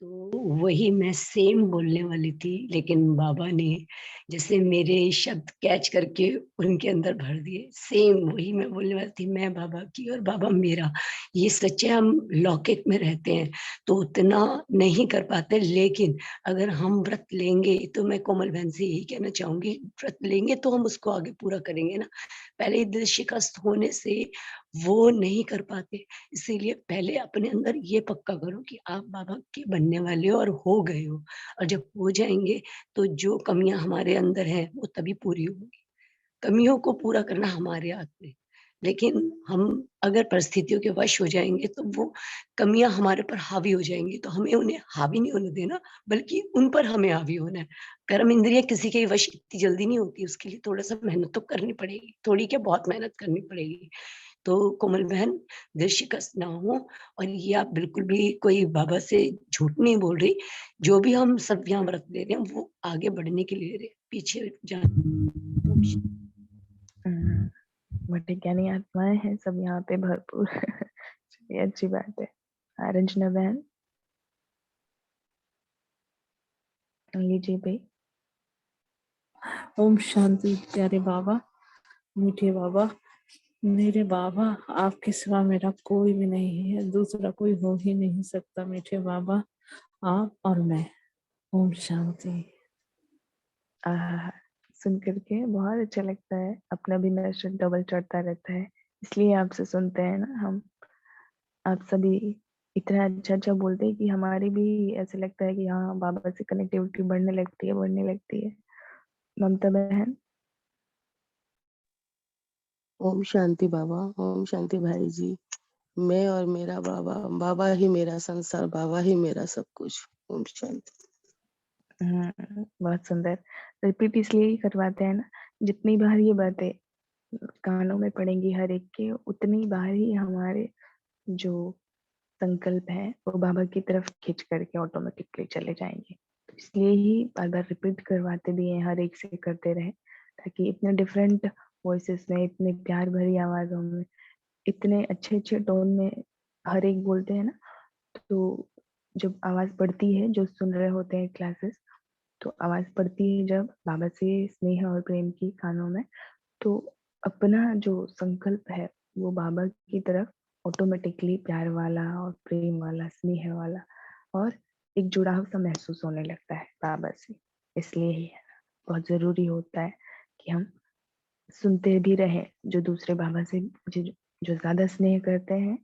तो वही मैं सेम बोलने वाली थी, लेकिन बाबा ने जैसे मेरे शब्द कैच करके उनके अंदर भर दिए। सेम वही मैं बोलने वाली थी, मैं बाबा की और बाबा मेरा। ये सच्चे, हम लौकिक में रहते हैं तो उतना नहीं कर पाते, लेकिन अगर हम व्रत लेंगे तो मैं कोमल बहन से यही कहना चाहूंगी, व्रत लेंगे तो हम उसको आगे पूरा करेंगे ना। पहले ही दिल शिकस्त होने से वो नहीं कर पाते, इसीलिए पहले अपने अंदर ये पक्का करो कि आप बाबा के बनने वाले हो और हो गए हो। और जब हो जाएंगे तो जो कमियां हमारे अंदर हैं वो तभी पूरी होंगी। कमियों को पूरा करना हमारे हाथ में, लेकिन हम अगर परिस्थितियों के वश हो जाएंगे तो वो कमियां हमारे पर हावी हो जाएंगी, तो हमें उन्हें हावी नहीं होने देना, बल्कि उन पर हमें हावी होना है। कर्म इंद्रिय किसी के वश इतनी जल्दी नहीं होती, उसके लिए थोड़ा सा मेहनत तो करनी पड़ेगी, थोड़ी क्या बहुत मेहनत करनी पड़ेगी। तो कोमल बहन, दिल शिकस्त ना हो। और ये आप बिल्कुल भी कोई बाबा से झूठ नहीं बोल रही, जो भी हम सब यहाँ व्रत ले रहे हैं वो आगे बढ़ने के लिए ले रहे हैं, पीछे जाने। बटे ज्ञानी आत्माएं हैं सब यहाँ पे भरपूर। ये अच्छी बात है। रंजना बहन लीजिए भाई। ओम शांति। प्यारे बाबा, मीठे बाबा, मेरे बाबा, आपके सिवा मेरा कोई भी नहीं है, दूसरा कोई हो ही नहीं सकता। मीठे बाबा, आप और मैं। ओम शांति। सुन करके बहुत अच्छा लगता है, अपना भी नशा डबल चढ़ता रहता है, इसलिए आपसे सुनते हैं ना हम। आप सभी इतना अच्छा अच्छा बोलते हैं कि हमारी भी ऐसे लगता है कि हाँ बाबा से कनेक्टिविटी बढ़ने लगती है। ममता बहन। ओम शांति बाबा, ओम शांति भाई जी। मैं और मेरा बाबा, बाबा ही मेरा संसार, बाबा ही मेरा सब कुछ। ओम शांति। बहुत सुंदर। रिपीट इसलिए ही करवाते हैं ना, जितनी बार ये बातें कानों में पड़ेंगी हर एक के, उतनी बार ही हमारे जो संकल्प है वो बाबा की तरफ खींच करके ऑटोमेटिकली चले जाएंगे। तो इसलिए ही बार बार रिपीट करवाते भी हैं, हर एक से करते रहे, ताकि इतने डिफरेंट वॉइसेस में, इतने प्यार भरी आवाजों में, इतने अच्छे अच्छे टोन में हर एक बोलते हैं ना। तो जब आवाज पड़ती है, जो सुन रहे होते हैं क्लासेस, तो आवाज पड़ती है जब बाबा से स्नेह और प्रेम की कानों में, तो अपना जो संकल्प है वो बाबा की तरफ ऑटोमेटिकली प्यार वाला और प्रेम वाला, स्नेह वाला, और एक जुड़ाव सा महसूस होने लगता है बाबा से। इसलिए ही बहुत जरूरी होता है कि हम सुनते भी रहे, जो दूसरे बाबा से जो ज्यादा स्नेह करते हैं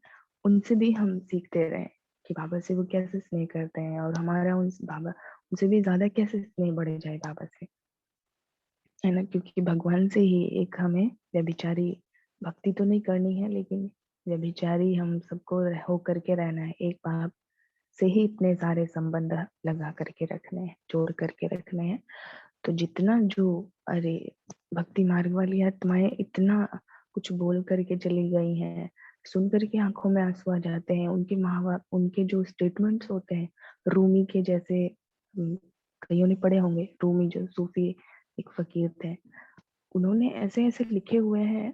उनसे भी हम सीखते रहे कि बाबा से वो कैसे स्नेह करते हैं, और हमारा उनसे भी ज्यादा कैसे स्नेह बढ़ जाए बाबा से, है ना। क्योंकि भगवान से ही एक हमें व्यभिचारी भक्ति तो नहीं करनी है, लेकिन व्यभिचारी हम सबको हो करके रहना है। एक बाप से ही इतने सारे संबंध लगा करके रखने हैं, जोड़ करके रखने हैं। तो जितना जो अरे भक्ति मार्ग वाली आत्माएं इतना कुछ बोल करके चली गई हैं, सुन करके आंखों में आंसू आ जाते हैं। उनके माँ बाप, उनके जो स्टेटमेंट्स होते हैं, रूमी के जैसे, कईयों ने पढ़े होंगे, रूमी जो सूफी एक फकीर थे, उन्होंने ऐसे ऐसे लिखे हुए हैं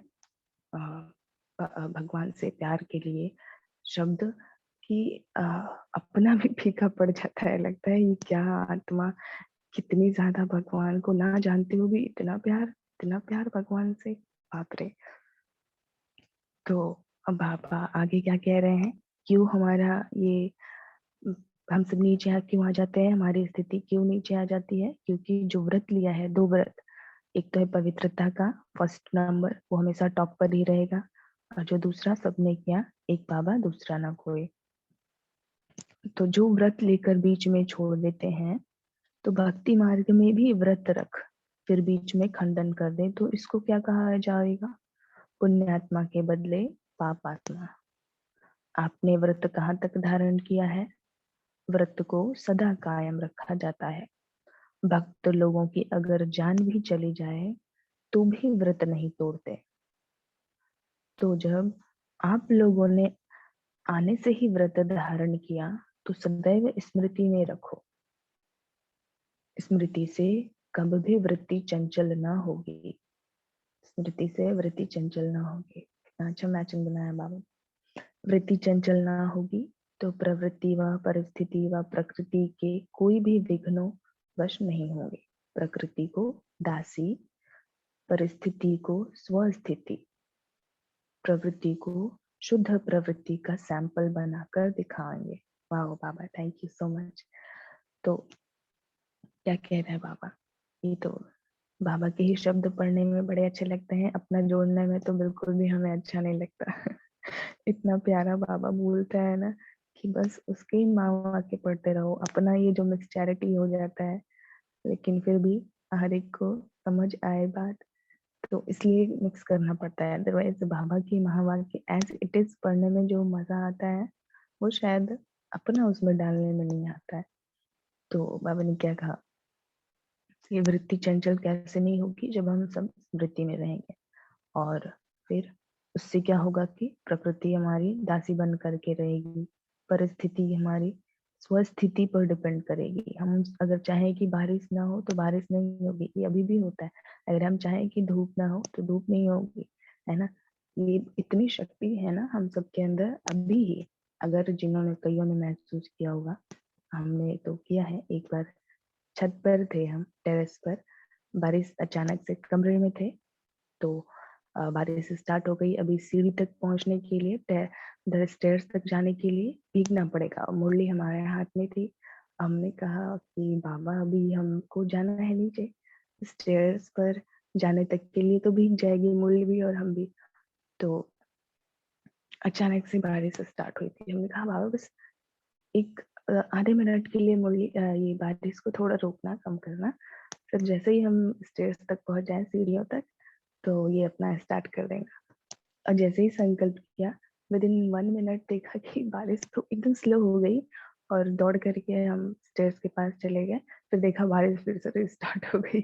भगवान से प्यार के लिए शब्द कि अपना भी फीका पड़ जाता है। लगता है ये क्या आत्मा कितनी ज्यादा भगवान को ना जानते हुए भी इतना प्यार भगवान से, बाप रे। तो अब आप आगे क्या कह रहे हैं, क्यों हमारा ये हम सब नीचे क्यों आ जाते हैं, हमारी स्थिति क्यों नीचे आ जाती है? क्योंकि जो व्रत लिया है, दो व्रत, एक तो है पवित्रता का फर्स्ट नंबर, वो हमेशा टॉप पर ही रहेगा, और जो दूसरा सबने किया, एक बाबा दूसरा ना कोई। तो जो व्रत लेकर बीच में छोड़ देते हैं, तो भक्ति मार्ग में भी व्रत रख फिर बीच में खंडन कर दे, तो इसको क्या कहा जाएगा? पुण्यात्मा के बदले पाप आत्मा। आपने व्रत कहाँ तक धारण किया है? व्रत को सदा कायम रखा जाता है। भक्त लोगों की अगर जान भी चली जाए तो भी व्रत नहीं तोड़ते। तो जब आप लोगों ने आने से ही व्रत धारण किया, तो सदैव स्मृति में रखो, स्मृति से कब भी वृत्ति चंचल न होगी, स्मृति से वृत्ति चंचल न होगी। कितना अच्छा मैचिंग बनाया बाबा। वृत्ति चंचल ना होगी तो प्रवृत्ति व परिस्थिति व प्रकृति के कोई भी विघ्नों वश नहीं होंगे। प्रकृति को दासी, परिस्थिति को स्वस्थिति, प्रवृत्ति को शुद्ध प्रवृत्ति का सैंपल बनाकर दिखाएंगे। वाह बाबा, थैंक यू सो मच। तो क्या कह रहे हैं बाबा? ये तो बाबा के ही शब्द पढ़ने में बड़े अच्छे लगते हैं, अपना जोड़ने में तो बिल्कुल भी हमें अच्छा नहीं लगता। इतना प्यारा बाबा बोलता है ना कि बस उसके ही माँ के पढ़ते रहो, अपना ये जो मिक्सचैरिटी हो जाता है, लेकिन फिर भी हर एक को समझ आए बात, तो इसलिए मिक्स करना पड़ता है। अदरवाइज बाबा की महावाक्य एज इट इज पढ़ने में जो मजा आता है, वो शायद अपना उसमें डालने में नहीं आता है। तो बाबा ने क्या कहा, ये वृत्ति चंचल कैसे नहीं होगी? जब हम सब वृत्ति में रहेंगे, और फिर उससे क्या होगा कि प्रकृति हमारी दासी बन करके रहेगी, परिस्थिति हमारी स्वस्थिति पर डिपेंड करेगी। हम अगर चाहें कि बारिश ना हो तो बारिश नहीं होगी, ये अभी भी होता है। अगर हम चाहें कि धूप ना हो तो धूप नहीं होगी, है ना। ये इतनी शक्ति है ना हम सबके अंदर अभी ही, अगर जिन्होंने कईयों ने महसूस किया होगा, हमने तो किया है। एक बार छत पर थे हम, टेरेस पर, बारिश अचानक से, कमरे में थे, तो बारिश स्टार्ट हो गई। अभी सीढ़ी तक पहुंचने के लिए, उधर स्टेयर्स तक जाने के लिए भीगना पड़ेगा, और मुरली हमारे हाथ में थी। हमने कहा कि बाबा अभी हमको जाना है नीचे, स्टेयर्स पर जाने तक के लिए तो भीग जाएगी मुरली भी और हम भी। तो अचानक से बारिश स्टार्ट हुई थी। हमने कहा बाबा बस एक आधे मिनट के लिए मुरली ये बारिश को थोड़ा रोकना, कम करना। फिर जैसे ही हम स्टेयर्स तक पहुंच जाए, सीढ़ियों तक, तो ये अपना स्टार्ट कर देगा। और जैसे ही संकल्प किया, विदिन 1 मिनट देखा कि बारिश तो एकदम स्लो हो गई, और दौड़ करके हम स्टेयर्स के पास चले गए। फिर देखा बारिश फिर से स्टार्ट हो गई।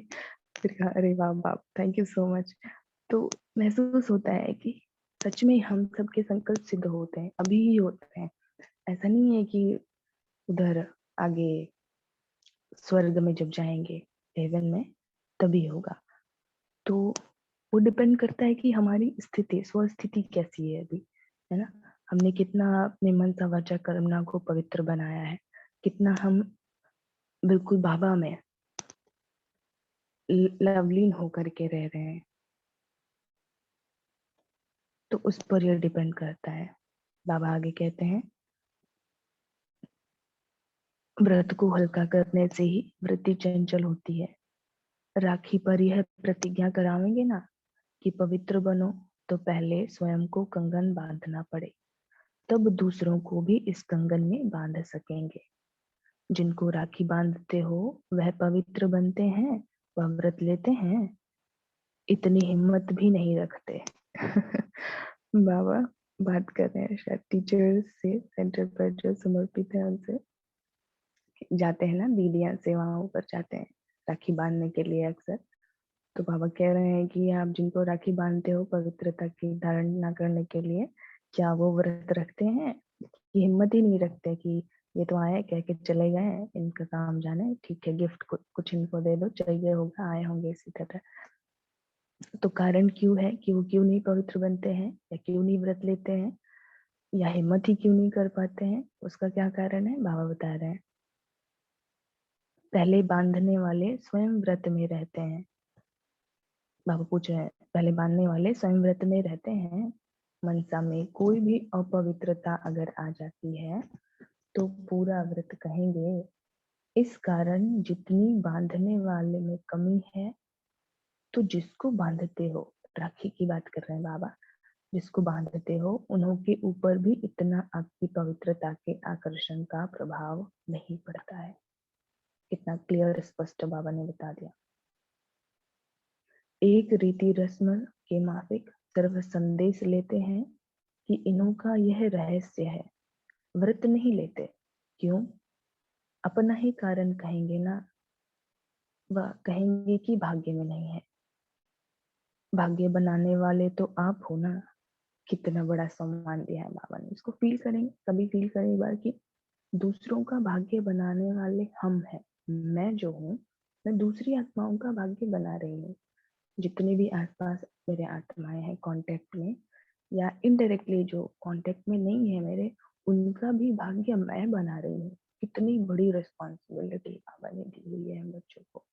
फिर कहा अरे वाह बाप, थैंक यू सो मच। तो महसूस होता है कि सच में हम सबके संकल्प सिद्ध होते हैं, अभी ही होते हैं। ऐसा नहीं है कि उधर आगे स्वर्ग में जब जाएंगे, हेवन में, तभी होगा। तो वो डिपेंड करता है कि हमारी स्थिति, स्वस्थिति कैसी है अभी, है ना। हमने कितना अपने मन सा वाचा कर्मना को पवित्र बनाया है, कितना हम बिल्कुल बाबा में लवलीन होकर के रह रहे हैं, तो उस पर यह डिपेंड करता है। बाबा आगे कहते हैं, व्रत को हल्का करने से ही वृत्ति चंचल होती है। राखी पर यह प्रतिज्ञा करावेंगे ना कि पवित्र बनो, तो पहले स्वयं को कंगन बांधना पड़े, तब दूसरों को भी इस कंगन में बांध सकेंगे। जिनको राखी बांधते हो वह पवित्र बनते हैं, वह व्रत लेते हैं, इतनी हिम्मत भी नहीं रखते। बाबा बात कर रहे हैं शायद टीचर्स से, सेंटर पर जो समर्पित है उनसे। जाते हैं ना दीदियां सेवाओं पर, जाते हैं राखी बांधने के लिए अक्सर। तो बाबा कह रहे हैं कि आप जिनको राखी बांधते हो पवित्रता की धारणा करने के लिए, क्या वो व्रत रखते हैं? ये हिम्मत ही नहीं रखते कि ये तो आए कह के चले गए, इनका काम जाने, ठीक है गिफ्ट कुछ इनको दे दो, चाहिए होगा, आए होंगे इसी तरह। तो कारण क्यों है कि वो क्यों नहीं पवित्र बनते हैं, या क्यों नहीं व्रत लेते हैं, या हिम्मत ही क्यों नहीं कर पाते हैं? उसका क्या कारण है, बाबा बता रहे हैं। पहले बांधने वाले स्वयं व्रत में रहते हैं। बाबा पूछ रहे हैं, पहले बांधने वाले स्वयं व्रत में रहते हैं। मनसा में कोई भी अपवित्रता अगर आ जाती है तो पूरा व्रत कहेंगे। इस कारण जितनी बांधने वाले में कमी है, तो जिसको बांधते हो, राखी की बात कर रहे हैं बाबा, जिसको बांधते हो उन्हों के ऊपर भी इतना आपकी पवित्रता के आकर्षण का प्रभाव नहीं पड़ता है। कितना क्लियर स्पष्ट बाबा ने बता दिया। एक रीति रस्म के माफिक सर्व संदेश लेते हैं कि इन्हों का यह रहस्य है, व्रत नहीं लेते। क्यों? अपना ही कारण कहेंगे ना, वह कहेंगे कि भाग्य में नहीं है। भाग्य बनाने वाले तो आप हो ना। कितना बड़ा सम्मान दिया है बाबा ने। इसको फील करेंगे, कभी फील करें एक बार कि दूसरों का भाग्य बनाने वाले हम हैं। मैं जो हूँ, मैं दूसरी आत्माओं का भाग्य बना रही हूँ। जितने भी आसपास मेरे आत्माएं हैं कांटेक्ट में, या इनडायरेक्टली जो कांटेक्ट में नहीं है मेरे, उनका भी भाग्य मैं बना रही हूँ। कितनी बड़ी रिस्पॉन्सिबिलिटी बाबा ने दी हुई है हम बच्चों को।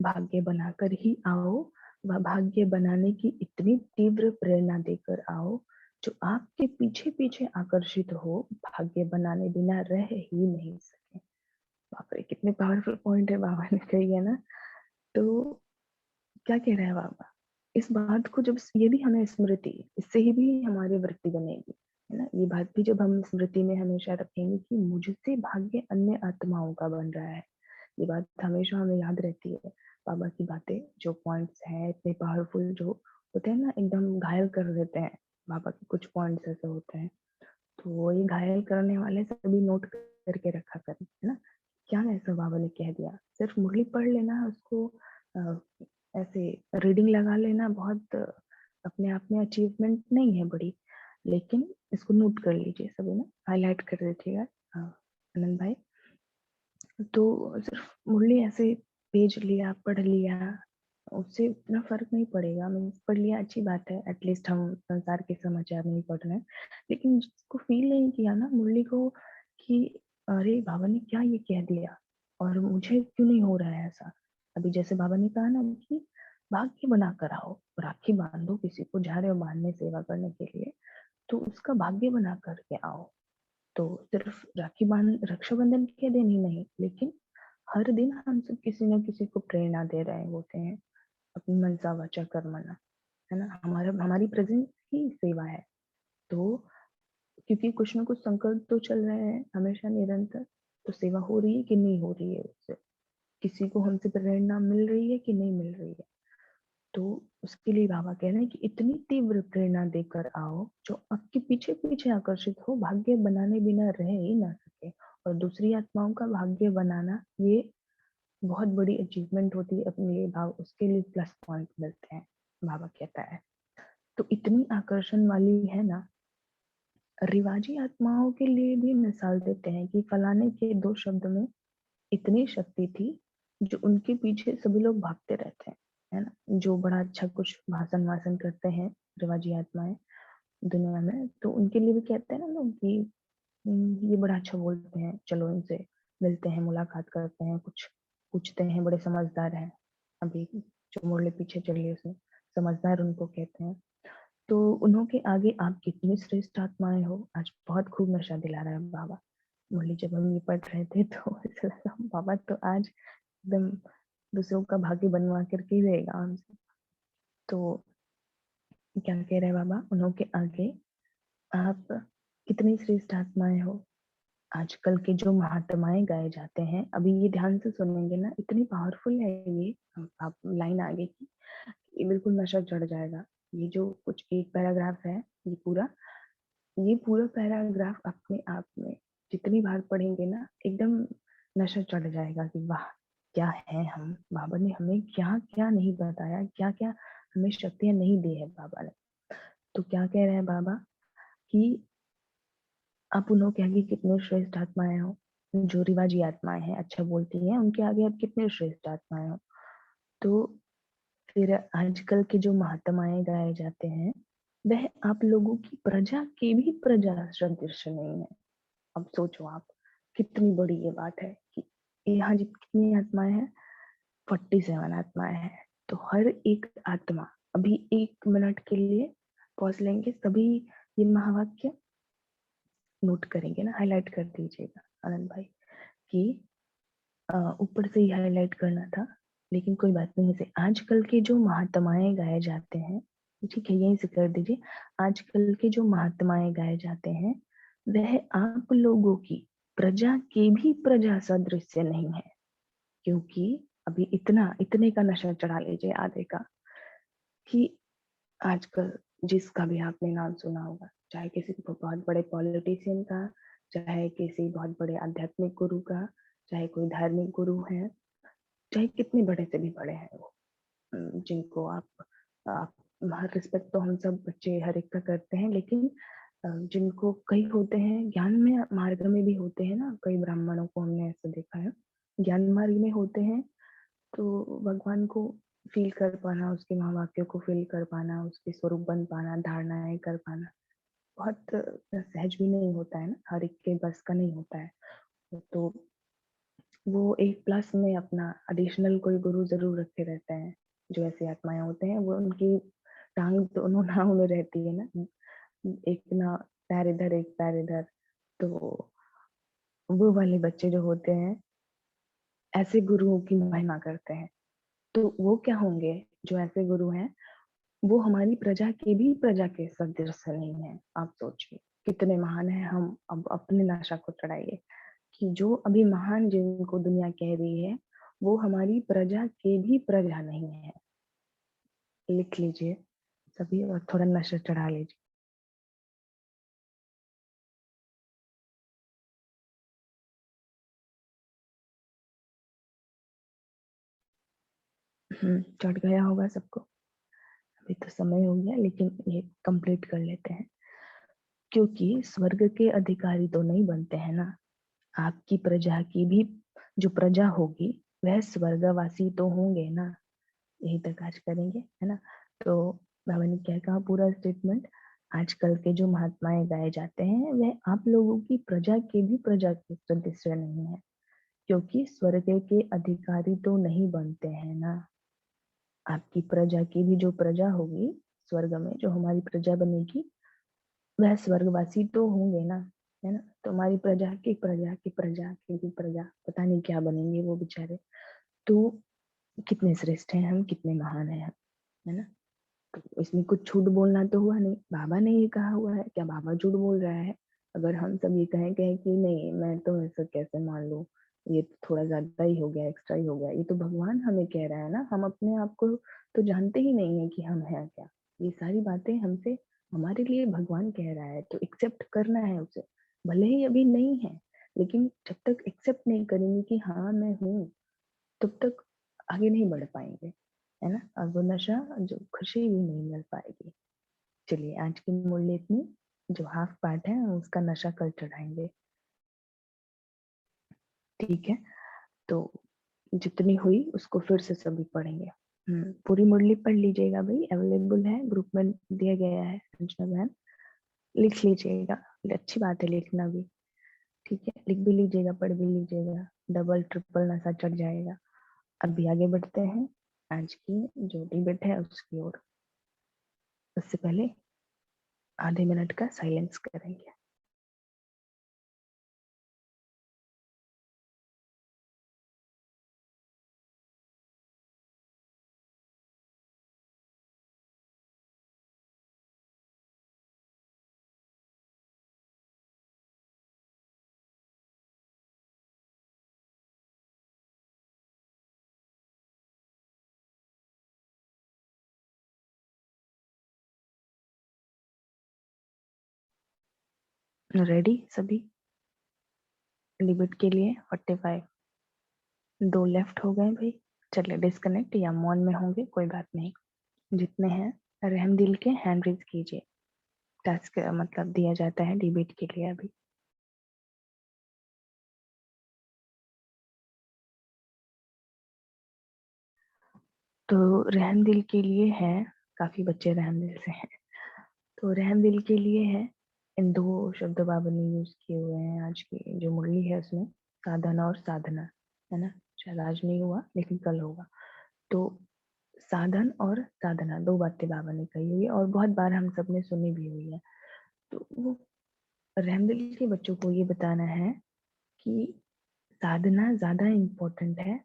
भाग्य बनाकर ही आओ, वह भाग्य बनाने की इतनी तीव्र प्रेरणा देकर आओ, जो आपके पीछे पीछे आकर्षित हो, भाग्य बनाने बिना रह ही नहीं सके। बाप रे, कितने पावरफुल पॉइंट है बाबा ने कही है ना। तो क्या कह रहा है बाबा, इस बात को जब, ये भी हमें स्मृति, इससे ही भी हमारी वृत्ति बनेगी, है ना। ये बात भी जब हम स्मृति में हमेशा रखेंगे कि मुझसे भाग्य अन्य आत्माओं का बन रहा है, ये बात हमेशा हमें याद रहती है। बाबा की बातें, जो पॉइंट्स हैं इतने पावरफुल, जो होते हैं ना, एकदम घायल कर देते हैं। बाबा के कुछ पॉइंट्स ऐसे होते हैं, तो वो ये घायल करने वाले सभी नोट करके रखा करें, है ना। क्या ऐसा बाबा ने कह दिया, सिर्फ मुरली पढ़ लेना, उसको ऐसे रीडिंग लगा लेना बहुत अपने आप में अचीवमेंट नहीं है बड़ी, लेकिन इसको नोट कर लीजिए सभी ना, हाईलाइट कर दीजिएगा आनंद भाई। तो सिर्फ मुरली ऐसे पेज लिया, पढ़ लिया, उससे उतना फर्क नहीं पड़ेगा। मैंने पढ़ लिया, अच्छी बात है, एटलीस्ट हम संसार के समाचार नहीं पढ़ रहे हैं। लेकिन जिसको फील नहीं किया ना मुरली को कि अरे बाबा ने क्या ये कह दिया और मुझे क्यों नहीं हो रहा है ऐसा। अभी जैसे बाबा ने कहा ना कि भाग्य बना कर आओ, राखी बांधो, किसी को जा रहे हो बांधने सेवा करने के लिए, तो उसका भाग्य बना करके आओ। तो सिर्फ राखी बांध रक्षाबंधन के दिन ही नहीं, लेकिन हर दिन हम सब किसी न किसी को प्रेरणा दे रहे होते हैं, अपनी मनसा वाचा कर्मणा, है ना। हमारी प्रेजेंस ही सेवा है। तो क्योंकि कुछ ना कुछ संकल्प तो चल रहे हैं हमेशा निरंतर, तो सेवा हो रही है कि नहीं हो रही है, उससे किसी को हमसे प्रेरणा मिल रही है कि नहीं मिल रही है। तो उसके लिए बाबा कह रहे हैं कि इतनी तीव्र प्रेरणा देकर आओ जो आपके पीछे पीछे आकर्षित हो, भाग्य बनाने बिना रह ही ना सके। और दूसरी आत्माओं का भाग्य बनाना ये बहुत बड़ी अचीवमेंट होती है अपने लिए, भाव उसके लिए प्लस पॉइंट मिलते हैं, बाबा कहता है। तो इतनी आकर्षण वाली है ना, रिवाजी आत्माओं के लिए भी मिसाल देते हैं कि फलाने के 2 शब्द में इतनी शक्ति थी जो उनके पीछे सभी लोग भागते रहते हैं, है ना। जो बड़ा अच्छा कुछ भाषण वासन करते हैं रिवाजी आत्माएं दुनिया में, तो उनके लिए भी कहते हैं ना लोग कि ये बड़ा अच्छा बोलते हैं, चलो इनसे मिलते हैं, मुलाकात करते हैं, कुछ पूछते हैं, बड़े समझदार हैं। अभी जो मुरली पीछे चली उसमें समझदार उनको कहते हैं। तो उन्हों के आगे आप कितनी श्रेष्ठ आत्माएं हो। आज बहुत खूब नशा दिला रहा है बाबा। मुरली जब हम ये पढ़ रहे थे तो ऐसा लगा बाबा तो आज एकदम दूसरों का भाग्य बनवा करके ही रहेगा हमसे। तो क्या कह रहे हैं बाबा, उन्हों के आगे आप कितनी श्रेष्ठ आत्माएं हो। आजकल के जो महात्माएं गाए जाते हैं, अभी ये ध्यान से सुनेंगे ना, इतनी पावरफुल है ये। आप लाइन आगे की, ये बिल्कुल नशा चढ़ जाएगा। ये जो कुछ एक पैराग्राफ है, ये पूरा पैराग्राफ अपने आप में जितनी बार पढ़ेंगे ना, एकदम नशा चढ़ जाएगा कि वाह क्या है हम, बाबा ने हमें क्या क्या नहीं बताया, क्या क्या हमें शक्तियां नहीं दी है बाबा ने। तो क्या कह रहे हैं बाबा कि आप उन्हों के आगे कितने श्रेष्ठ आत्माएं हो। जो रिवाजी आत्माएं हैं, अच्छा बोलती हैं, उनके आगे आप कितने श्रेष्ठ आत्माएं हो। तो फिर आजकल के जो महात्माएं गाए जाते हैं, वह आप लोगों की प्रजा के भी प्रजा सदृश नहीं है। अब सोचो आप, कितनी बड़ी ये बात है कि यहाँ जितनी आत्माएं हैं, 47 आत्माएं हैं। तो हर एक आत्मा, अभी 1 मिनट के लिए पॉज लेंगे, सभी ये महावाक्य नोट करेंगे ना, हाईलाइट कर दीजिएगा आनंद भाई, कि ऊपर से ही हाईलाइट करना था, लेकिन कोई बात नहीं। इसे आजकल के जो महात्माएं गाए जाते हैं, ठीक है यहीं से कर दीजिए। आजकल के जो महात्माएं गाए जाते हैं, वह आप लोगों की प्रजा के भी प्रजा सदृश नहीं है। क्योंकि अभी इतने का नशा चढ़ा लीजिए आधे का, कि आजकल जिसका भी आपने नाम सुना होगा, चाहे किसी बहुत बड़े पॉलिटिशियन का, चाहे किसी बहुत बड़े आध्यात्मिक गुरु का, चाहे कोई धार्मिक गुरु है, चाहे कितने बड़े से भी बड़े हैं वो, जिनको आप हर रिस्पेक्ट तो हम सब बच्चे हर एक का करते हैं, लेकिन जिनको कई होते हैं ज्ञान में मार्ग में भी होते हैं ना, कई ब्राह्मणों को हमने ऐसा देखा है, ज्ञान मार्ग में होते हैं, तो भगवान को फील कर पाना, उसके महावाक्यों को फील कर पाना, उसके स्वरूप बन पाना, धारणाएं कर पाना बहुत सहज भी नहीं होता है ना, हर एक के बस का नहीं होता है। तो वो एक प्लस में अपना एडिशनल कोई गुरु जरूर रखे रहते हैं। जो ऐसे आत्माएं होते हैं, वो उनकी टांग दोनों नाव में रहती है ना, एक ना पैर इधर एक पैर इधर। तो वो वाले बच्चे जो होते हैं, ऐसे गुरुओं की महिमा करते हैं। तो वो क्या होंगे, जो ऐसे गुरु हैं, वो हमारी प्रजा के भी प्रजा के सदृश नहीं है। आप सोचिए कितने महान है हम। अब अपने नशा को चढ़ाइए कि जो अभी महान जिनको दुनिया कह रही है, वो हमारी प्रजा के भी प्रजा नहीं है। लिख लीजिए सभी और थोड़ा नशा चढ़ा लीजिए। चढ़ गया होगा सबको। अभी तो समय हो गया, लेकिन ये कंप्लीट कर लेते हैं। क्योंकि स्वर्ग के अधिकारी तो नहीं बनते हैं ना, आपकी प्रजा की भी जो प्रजा होगी वह स्वर्गवासी तो होंगे ना। यही तक आज करेंगे, है ना। तो बाबा ने क्या कहा पूरा स्टेटमेंट, आजकल के जो महात्माएं गाए जाते हैं वह आप लोगों की प्रजा के भी प्रजा के सदस्य नहीं है, क्योंकि स्वर्ग के अधिकारी तो नहीं बनते हैं ना। आपकी प्रजा की भी जो प्रजा होगी स्वर्ग में, जो हमारी प्रजा बनेगी, वह स्वर्गवासी तो होंगे ना, है ना। तो हमारी प्रजा की प्रजा की प्रजा की भी प्रजा, पता नहीं क्या बनेंगे वो बेचारे। तो कितने श्रेष्ठ हैं हम, कितने महान हैं हम, है ना। तो इसमें कुछ झूठ बोलना तो हुआ नहीं, बाबा ने ये कहा हुआ है, क्या बाबा झूठ बोल रहा है? अगर हम सब ये कहें कि नहीं मैं तो ऐसा कैसे मान लूं, ये तो थोड़ा ज्यादा ही हो गया, एक्स्ट्रा ही हो गया, ये तो भगवान हमें कह रहा है ना, हम अपने आप को तो जानते ही नहीं है कि हम हैं क्या। ये सारी बातें हमसे, हमारे लिए भगवान कह रहा है, तो एक्सेप्ट करना है उसे, भले ही अभी नहीं है, लेकिन जब तक एक्सेप्ट नहीं करेंगे कि हाँ मैं हूँ, तब तक आगे नहीं बढ़ पाएंगे, है ना। और वो नशा, जो खुशी भी नहीं मिल पाएगी। चलिए आज की मुरली इतनी, जो हाफ पार्ट है उसका नशा कल चढ़ाएंगे, ठीक है। तो जितनी हुई उसको फिर से सभी पढ़ेंगे। पूरी मुरली पढ़ लीजिएगा भाई, अवेलेबल है, ग्रुप में दिया गया है, संजना बहन लिख लीजिएगा, अच्छी बात है लिखना भी, ठीक है। लिख भी लीजिएगा, पढ़ भी लीजिएगा, डबल ट्रिपल नशा चढ़ जाएगा। अभी आगे बढ़ते हैं आज की जो डिबेट है उसकी ओर। उससे पहले आधे मिनट का साइलेंस करेंगे। रेडी सभी डिबेट के लिए? 45 2 लेफ्ट हो गए भाई। चलिए डिस्कनेक्ट या मौन में होंगे, कोई बात नहीं। जितने हैं रहम दिल के हैंड रेज कीजिए, टास्क मतलब दिया जाता है डिबेट के लिए अभी। तो रहम दिल के लिए है, काफी बच्चे रहम दिल से हैं, तो रहम दिल के लिए है। इन दो शब्द बाबा ने यूज किए हुए हैं आज की जो मुरली है उसमें, साधन और साधना, है ना। शायद आज नहीं हुआ लेकिन कल होगा। तो साधन और साधना, दो बातें बाबा ने कही हुई है और बहुत बार हम सब ने सुनी भी हुई है। तो वो रहमदिल के बच्चों को ये बताना है कि साधना ज्यादा इम्पोर्टेंट है,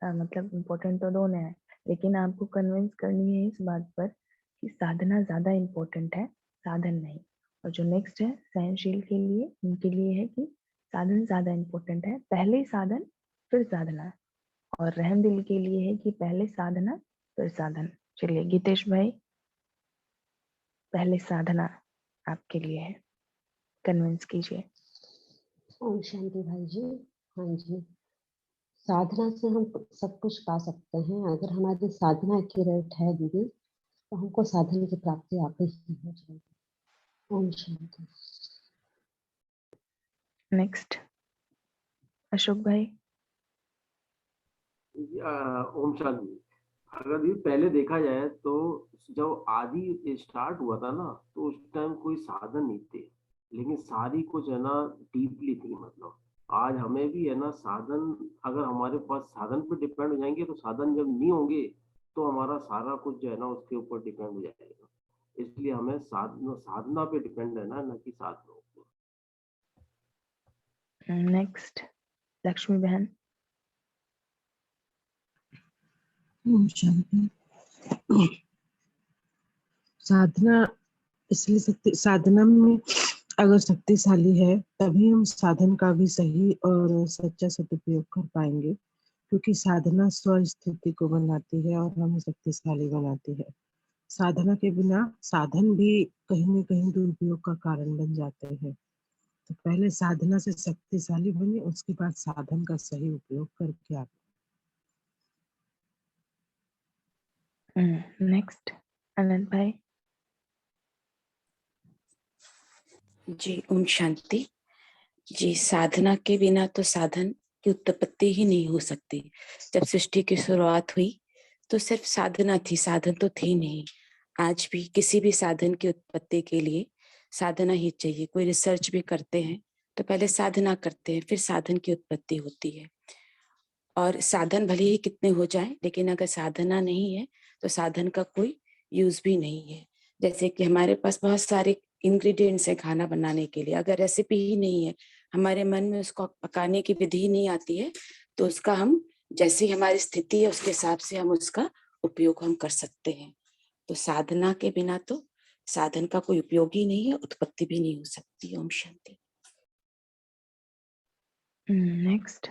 मतलब इम्पोर्टेंट तो दोनों है, लेकिन आपको कन्विंस करनी है इस बात पर कि साधना ज्यादा इम्पोर्टेंट है, साधन नहीं। और जो नेक्स्ट है सहनशील के लिए, उनके लिए है कि साधन ज्यादा इम्पोर्टेंट है, पहले साधन फिर साधना। और रहम दिल के लिए है कि पहले साधना फिर साधन। चलिए गीतेश भाई, पहले साधना आपके लिए है, कन्विंस कीजिए। ओम शांति भाई जी। हाँ जी, साधना से हम सब कुछ पा सकते हैं। अगर हमारी साधना एक्यूरेट है दीदी, तो हमको साधन की प्राप्ति आप ही हो जाएगी। ओम शांति। नेक्स्ट अशोक भाई। ओम शांति। अगर ये पहले देखा जाए तो जब आदि स्टार्ट हुआ था ना, तो उस टाइम कोई साधन नहीं थे, लेकिन सारी कुछ है ना डीपली थी। मतलब आज हमें भी है ना साधन, अगर हमारे पास साधन पे डिपेंड हो जाएंगे तो साधन जब नहीं होंगे तो हमारा सारा कुछ जो है ना उसके ऊपर डिपेंड हो जाएगा। इसलिए हमें साधना पे डिपेंड रहना, न कि साधनों पर। नेक्स्ट लक्ष्मी बहन। ओम शांति। साधना इसलिए साधना में अगर शक्तिशाली है तभी हम साधन का भी सही और सच्चा सदुपयोग कर पाएंगे, क्योंकि साधना स्व स्थिति को बनाती है और हमें शक्तिशाली बनाती है। साधना के बिना साधन भी कहीं न कहीं दुरुपयोग का कारण बन जाते हैं। तो पहले साधना से शक्तिशाली बने, उसके बाद साधन का सही उपयोग करके आप। नेक्स्ट अनंत भाई। जी ओम शांति। जी, साधना के बिना तो साधन की उत्पत्ति ही नहीं हो सकती। जब सृष्टि की शुरुआत हुई तो सिर्फ साधना थी, साधन तो थे नहीं। आज भी किसी भी साधन की उत्पत्ति के लिए साधना ही चाहिए। कोई रिसर्च भी करते हैं तो पहले साधना करते हैं, फिर साधन की उत्पत्ति होती है। और साधन भले ही कितने हो जाएं, लेकिन अगर साधना नहीं है तो साधन का कोई यूज भी नहीं है। जैसे कि हमारे पास बहुत सारे इंग्रेडिएंट्स हैं खाना बनाने के लिए, अगर रेसिपी ही नहीं है, हमारे मन में उसको पकाने की विधि नहीं आती है, तो उसका हम जैसी हमारी स्थिति है उसके हिसाब से हम उसका उपयोग हम कर सकते हैं। तो साधना के बिना तो साधन का कोई उपयोग ही नहीं है, उत्पत्ति भी नहीं हो सकती। ओम शांति। नेक्स्ट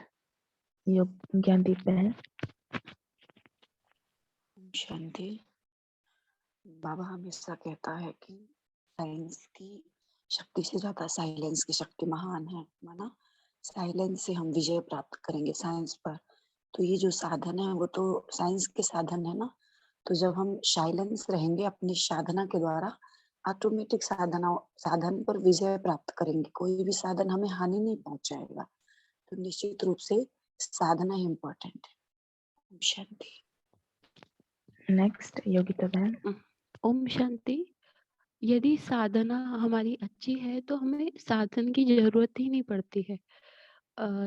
ज्ञानदीप बहन। ओम शांति। बाबा हमेशा कहता है कि साइलेंस की शक्ति से ज्यादा साइलेंस की शक्ति महान है। माना साइलेंस से हम विजय प्राप्त करेंगे साइंस पर। तो ये जो साधन है वो तो साइंस के साधन है ना। तो जब हम साइलेंस रहेंगे अपनी साधना के द्वारा, ऑटोमेटिक साधन पर विजय प्राप्त करेंगे। कोई भी साधन हमें हानि नहीं पहुंचाएगा। तो निश्चित रूप से साधना इम्पोर्टेंट है। ओम शांति। नेक्स्ट योगिता बहन। ओम शांति। यदि साधना हमारी अच्छी है तो हमें साधन की जरूरत ही नहीं पड़ती है।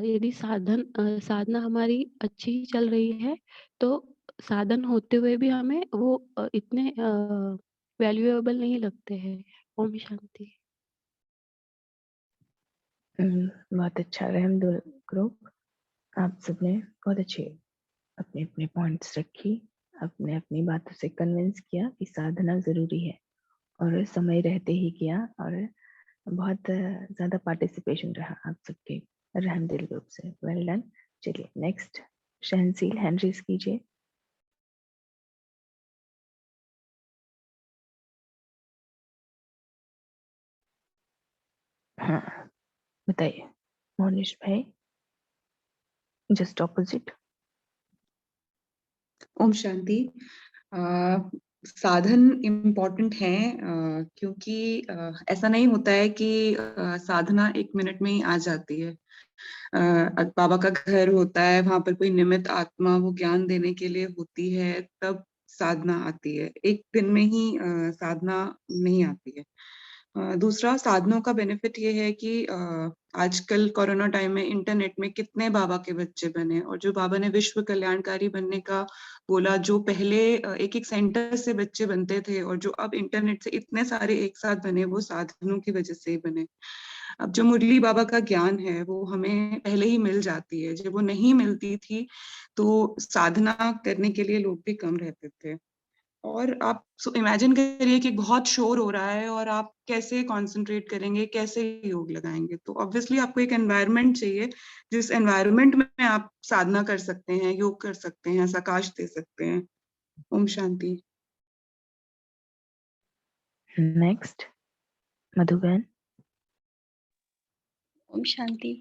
यदि साधना हमारी अच्छी चल रही है तो साधन होते हुए भी हमें वो इतने वैल्यूएबल नहीं लगते हैं। ओम शांति। बहुत अच्छा रहमदुल ग्रुप, आप सबने बहुत अच्छे अपने अपने पॉइंट्स रखी, अपने अपनी बातों से कन्विंस किया कि साधना जरूरी है, और समय रहते ही किया, और बहुत ज्यादा पार्टिसिपेशन रहा आप सबके रहमदिल ग्रुप से। Well done. चलिए नेक्स्ट शहनसील हैंड रेज कीजिए। हाँ बताइए मोनिश भाई, जस्ट ऑपोजिट। ओम शांति। साधन इम्पोर्टेंट है क्योंकि ऐसा नहीं होता है कि साधना 1 मिनट में ही आ जाती है। बाबा का घर होता है, वहां पर कोई निमित्त आत्मा वो ज्ञान देने के लिए होती है, तब साधना आती है। 1 दिन में ही साधना नहीं आती है। दूसरा, साधनों का बेनिफिट ये है कि आजकल कोरोना टाइम में इंटरनेट में कितने बाबा के बच्चे बने, और जो बाबा ने विश्व कल्याणकारी बनने का बोला, जो पहले एक एक सेंटर से बच्चे बनते थे और जो अब इंटरनेट से इतने सारे एक साथ बने, वो साधनों की वजह से ही बने। अब जो मुरली बाबा का ज्ञान है वो हमें पहले ही मिल जाती है। जब वो नहीं मिलती थी तो साधना करने के लिए लोग भी कम रहते थे। और आप इमेजिन करिए कि बहुत शोर हो रहा है और आप कैसे कंसंट्रेट करेंगे, कैसे योग लगाएंगे। तो ऑब्वियसली आपको एक एनवायरनमेंट चाहिए जिस एनवायरनमेंट में आप साधना कर सकते हैं, योग कर सकते हैं, प्रकाश दे सकते हैं। ओम शांति। नेक्स्ट मधुबन। ओम शांति।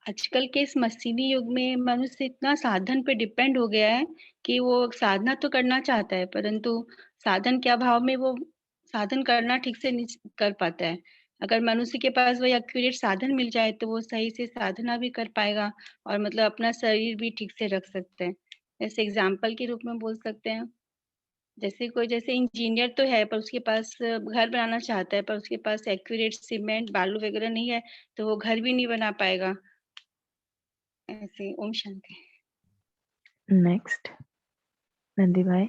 आजकल के इस मशीनी युग में मनुष्य इतना साधन पे डिपेंड हो गया है कि वो साधना तो करना चाहता है, परंतु साधन के अभाव में वो साधन करना ठीक से नहीं कर पाता है। अगर मनुष्य के पास वही एक्यूरेट साधन मिल जाए तो वो सही से साधना भी कर पाएगा और मतलब अपना शरीर भी ठीक से रख सकते हैं। जैसे एग्जाम्पल के रूप में बोल सकते हैं, जैसे इंजीनियर तो है पर उसके पास घर बनाना चाहता है, पर उसके पास एक्यूरेट सीमेंट बालू वगैरह नहीं है, तो वो घर भी नहीं बना पाएगा। ऐसे। ओम शांति। नेक्स्ट नंदी भाई।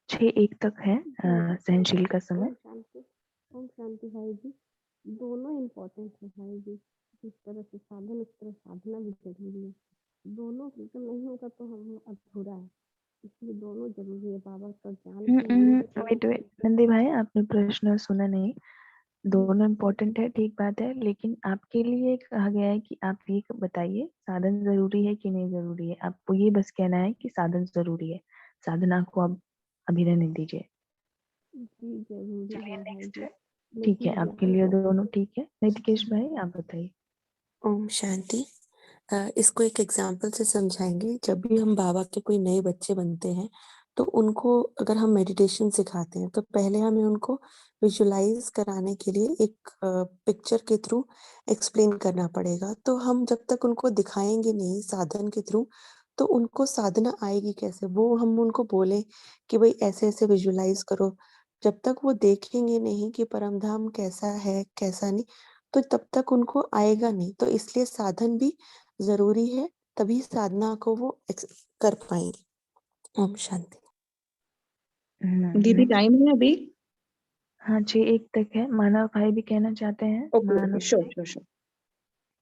6:01 तक है सहनशील का समय। ओम शांति भाई जी। दोनों इम्पोर्टेंट है भाई जी। जिस तरह से साधन उस तरह साधना भी जरूरी है। दोनों नहीं होगा तो हम अधूरा है, इसलिए दोनों जरूरी है। बाबा का ज्ञान वेट नंदी भाई, आपने प्रश्न सुना नहीं। दोनों इम्पोर्टेंट है, ठीक बात है, लेकिन आपके लिए कहा गया है कि आप ये बताइए साधन जरूरी है कि नहीं जरूरी है। आपको ये बस कहना है कि साधन जरूरी है, साधना को आप अभी रहने दीजिए। चलिए नेक्स्ट। ठीक है, आपके लिए दोनों ठीक है। नितिकेश भाई आप बताइए। ओम शांति। इसको एक एग्जाम्पल से समझाएंगे। जब भी हम बाबा के कोई नए बच्चे बनते हैं तो उनको अगर हम मेडिटेशन सिखाते हैं तो पहले हमें उनको विजुलाइज कराने के लिए एक पिक्चर के थ्रू एक्सप्लेन करना पड़ेगा। तो हम जब तक उनको दिखाएंगे नहीं साधन के थ्रू, तो उनको साधना आएगी कैसे? वो हम उनको बोले कि भाई ऐसे-ऐसे विजुअलाइज़ करो, जब तक वो देखेंगे नहीं कि परम धाम कैसा है, कैसा नहीं, तो तब तक उनको आएगा नहीं। तो इसलिए साधन भी ज़रूरी है, तभी साधना को वो कर पाएँगे। ओम शांति। दीदी नेक्स्ट। टाइम है अभी? हाँ, 6:01 तक है। मानव भाई भी कहना चाहते हैं। ओके मानव ओके, श्योर भाई, श्योर श्योर।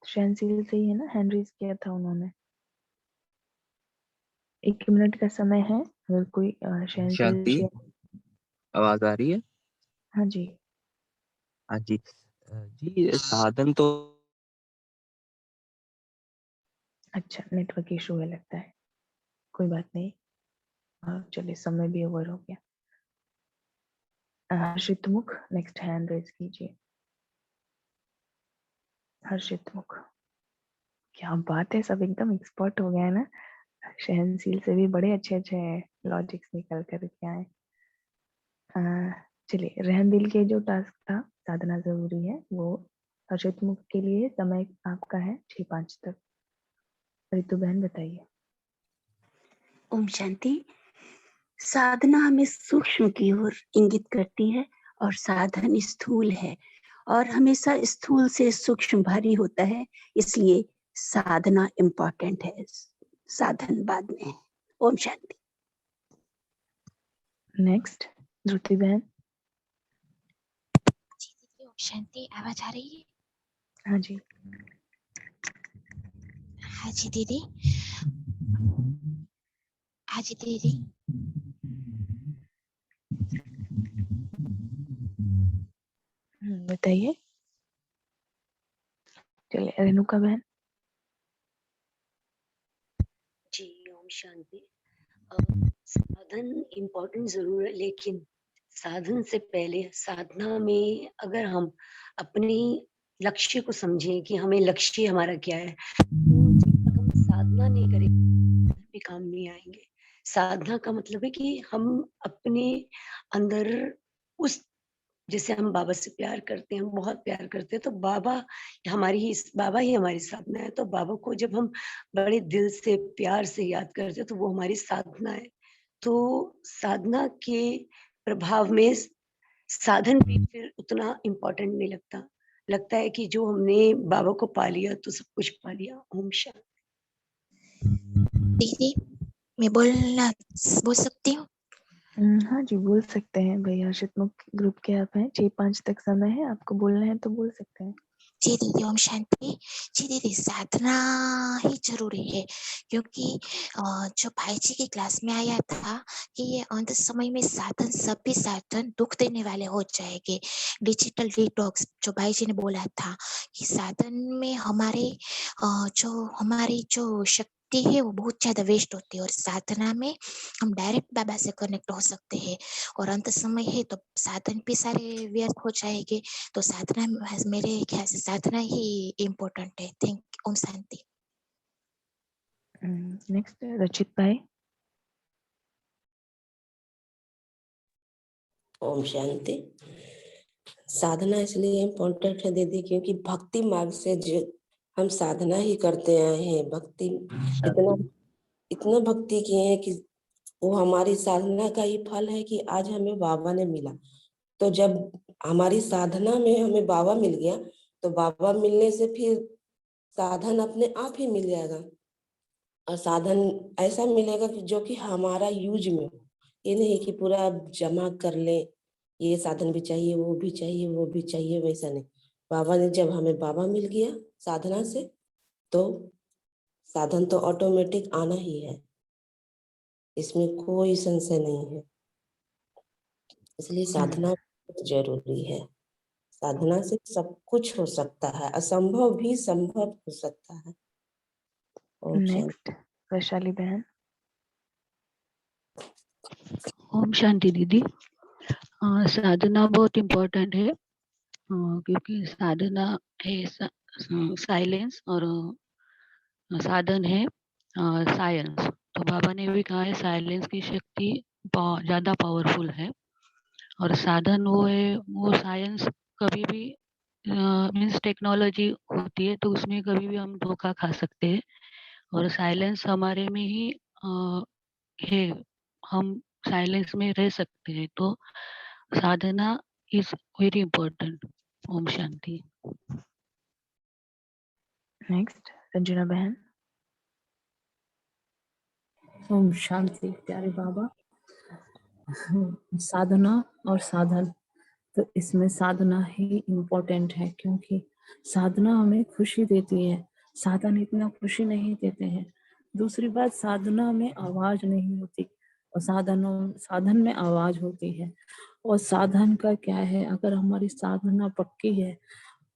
शहनशील से ही है ना, हैंड रेज़ किया था उन्होंने। 1 मिनट का समय है, अगर कोई शहनशील शांति, शेयर। आवाज आ रही है? हाँ जी। हाँ जी। जी साधन तो अच्छा, नेटवर्क इश्यू है लगता है। कोई बात नहीं। चलिए, समय भी ओवर हो गया। हर्षित मुख, नेक्स्ट हैंड रेज़ कीजिए। हर्षित मुख। क्या बात है, सब एकदम एक्सपर्ट हो गए हैं ना। शहनशील से भी बड़े अच्छे-अच्छे लॉजिक्स निकल कर के आए। चलिए, रहम दिल के जो टास्क था, साधना ज़रूरी है, वो हर्षित मुख के लिए समय आपका है 6:05 तक। रितु बहन बताइए। ओम शांति। साधना हमें सूक्ष्म की ओर इंगित करती है और साधन स्थूल है, और हमेशा स्थूल से सूक्ष्म भारी होता है, इसलिए साधना इम्पोर्टेंट है, साधन बाद में है। ओम शांति। नेक्स्ट, धृति बहन। ओम शांति। आवाज आ रही है? हाँ जी। हाँ जी दीदी। हाँ जी दीदी। बताइए। चलिए, रेणुका बहन। जी ओम शांति। साधन इम्पोर्टेंट जरूर है, लेकिन साधन से पहले साधना में अगर हम अपनी लक्ष्य को समझें कि हमें लक्ष्य हमारा क्या है, तो जब तक हम साधना नहीं करेंगे भी काम नहीं आएंगे। साधना का मतलब है कि हम अपने अंदर उस, जैसे हम बाबा से प्यार करते हैं, हम बहुत प्यार करते हैं, तो बाबा ही हमारी साधना है। तो बाबा को जब हम बड़े दिल से प्यार से याद करते हैं, तो वो हमारी साधना है। तो साधना के प्रभाव में साधन भी फिर उतना इम्पोर्टेंट नहीं लगता। लगता है कि जो हमने बाबा को पा लिया तो सब कुछ पा लिया। ओम शांति। दीदी, मैं बोल सकती हूँ? हाँ जी, बोल सकते हैं भाई। हर्षित मुख ग्रुप के आप हैं, 6:05 तक समय है, आपको बोलना है तो बोल सकते हैं। जी दीदी, ओम शांति। जी दीदी, साधना ही जरूरी है, क्योंकि जो भाई जी की क्लास में आया था कि ये अंत समय में साधन, सभी साधन दुख देने वाले हो जाएंगे। डिजिटल डिटॉक्स जो भाई जी ने बोला था कि साधन में हमारी जो शक्ति है वो बहुत ज्यादा वेस्ट होती है, और साधना में हम डायरेक्ट बाबा से कनेक्ट हो सकते हैं। और अंत समय है तो साधन भी सारे व्यर्थ हो जाएंगे। तो साधना मेरे ख्याल से साधना ही इम्पोर्टेंट है। थैंक ओम शांति। नेक्स्ट, रचित भाई। ओम शांति। साधना इसलिए इम्पोर्टेंट है दीदी, क्योंकि भक्ति मार्ग से जो हम साधना ही करते आए हैं, भक्ति इतना भक्ति किए हैं कि वो हमारी साधना का ही फल है कि आज हमें बाबा ने मिला। तो जब हमारी साधना में हमें बाबा मिल गया, तो बाबा मिलने से फिर साधन अपने आप ही मिल जाएगा, और साधन ऐसा मिलेगा कि जो कि हमारा यूज में हो। ये नहीं कि पूरा जमा कर ले, ये साधन भी चाहिए, वो भी चाहिए, वो भी चाहिए, वैसा नहीं। बाबा ने जब हमें बाबा मिल गया साधना से, तो साधन तो ऑटोमेटिक आना ही है, इसमें कोई संशय नहीं है। इसलिए साधना बहुत जरूरी है। साधना से सब कुछ हो सकता है, असंभव भी संभव हो सकता है। ओम शांति। नेक्स्ट, वैशाली बहन। ओम शांति दीदी। साधना बहुत इम्पोर्टेंट है, क्योंकि साधना है साइलेंस, और साधन है साइंस। तो बाबा ने भी कहा है साइलेंस की शक्ति ज्यादा पावरफुल है, और साधन वो है, वो साइंस कभी भी मीन्स टेक्नोलॉजी होती है, तो उसमें कभी भी हम धोखा खा सकते हैं, और साइलेंस हमारे में ही है, हम साइलेंस में रह सकते हैं। तो साधना इज वेरी इम्पोर्टेंट। ओम शांति। नेक्स्ट रंजना बहन। ओम शांति प्यारे बाबा। साधना और साधन, तो इसमें साधना ही इम्पोर्टेंट है, क्योंकि साधना हमें खुशी देती है, साधन इतना खुशी नहीं देते हैं। दूसरी बात, साधना में आवाज नहीं होती और साधन में आवाज होती है। और साधन का क्या है, अगर हमारी साधना पक्की है,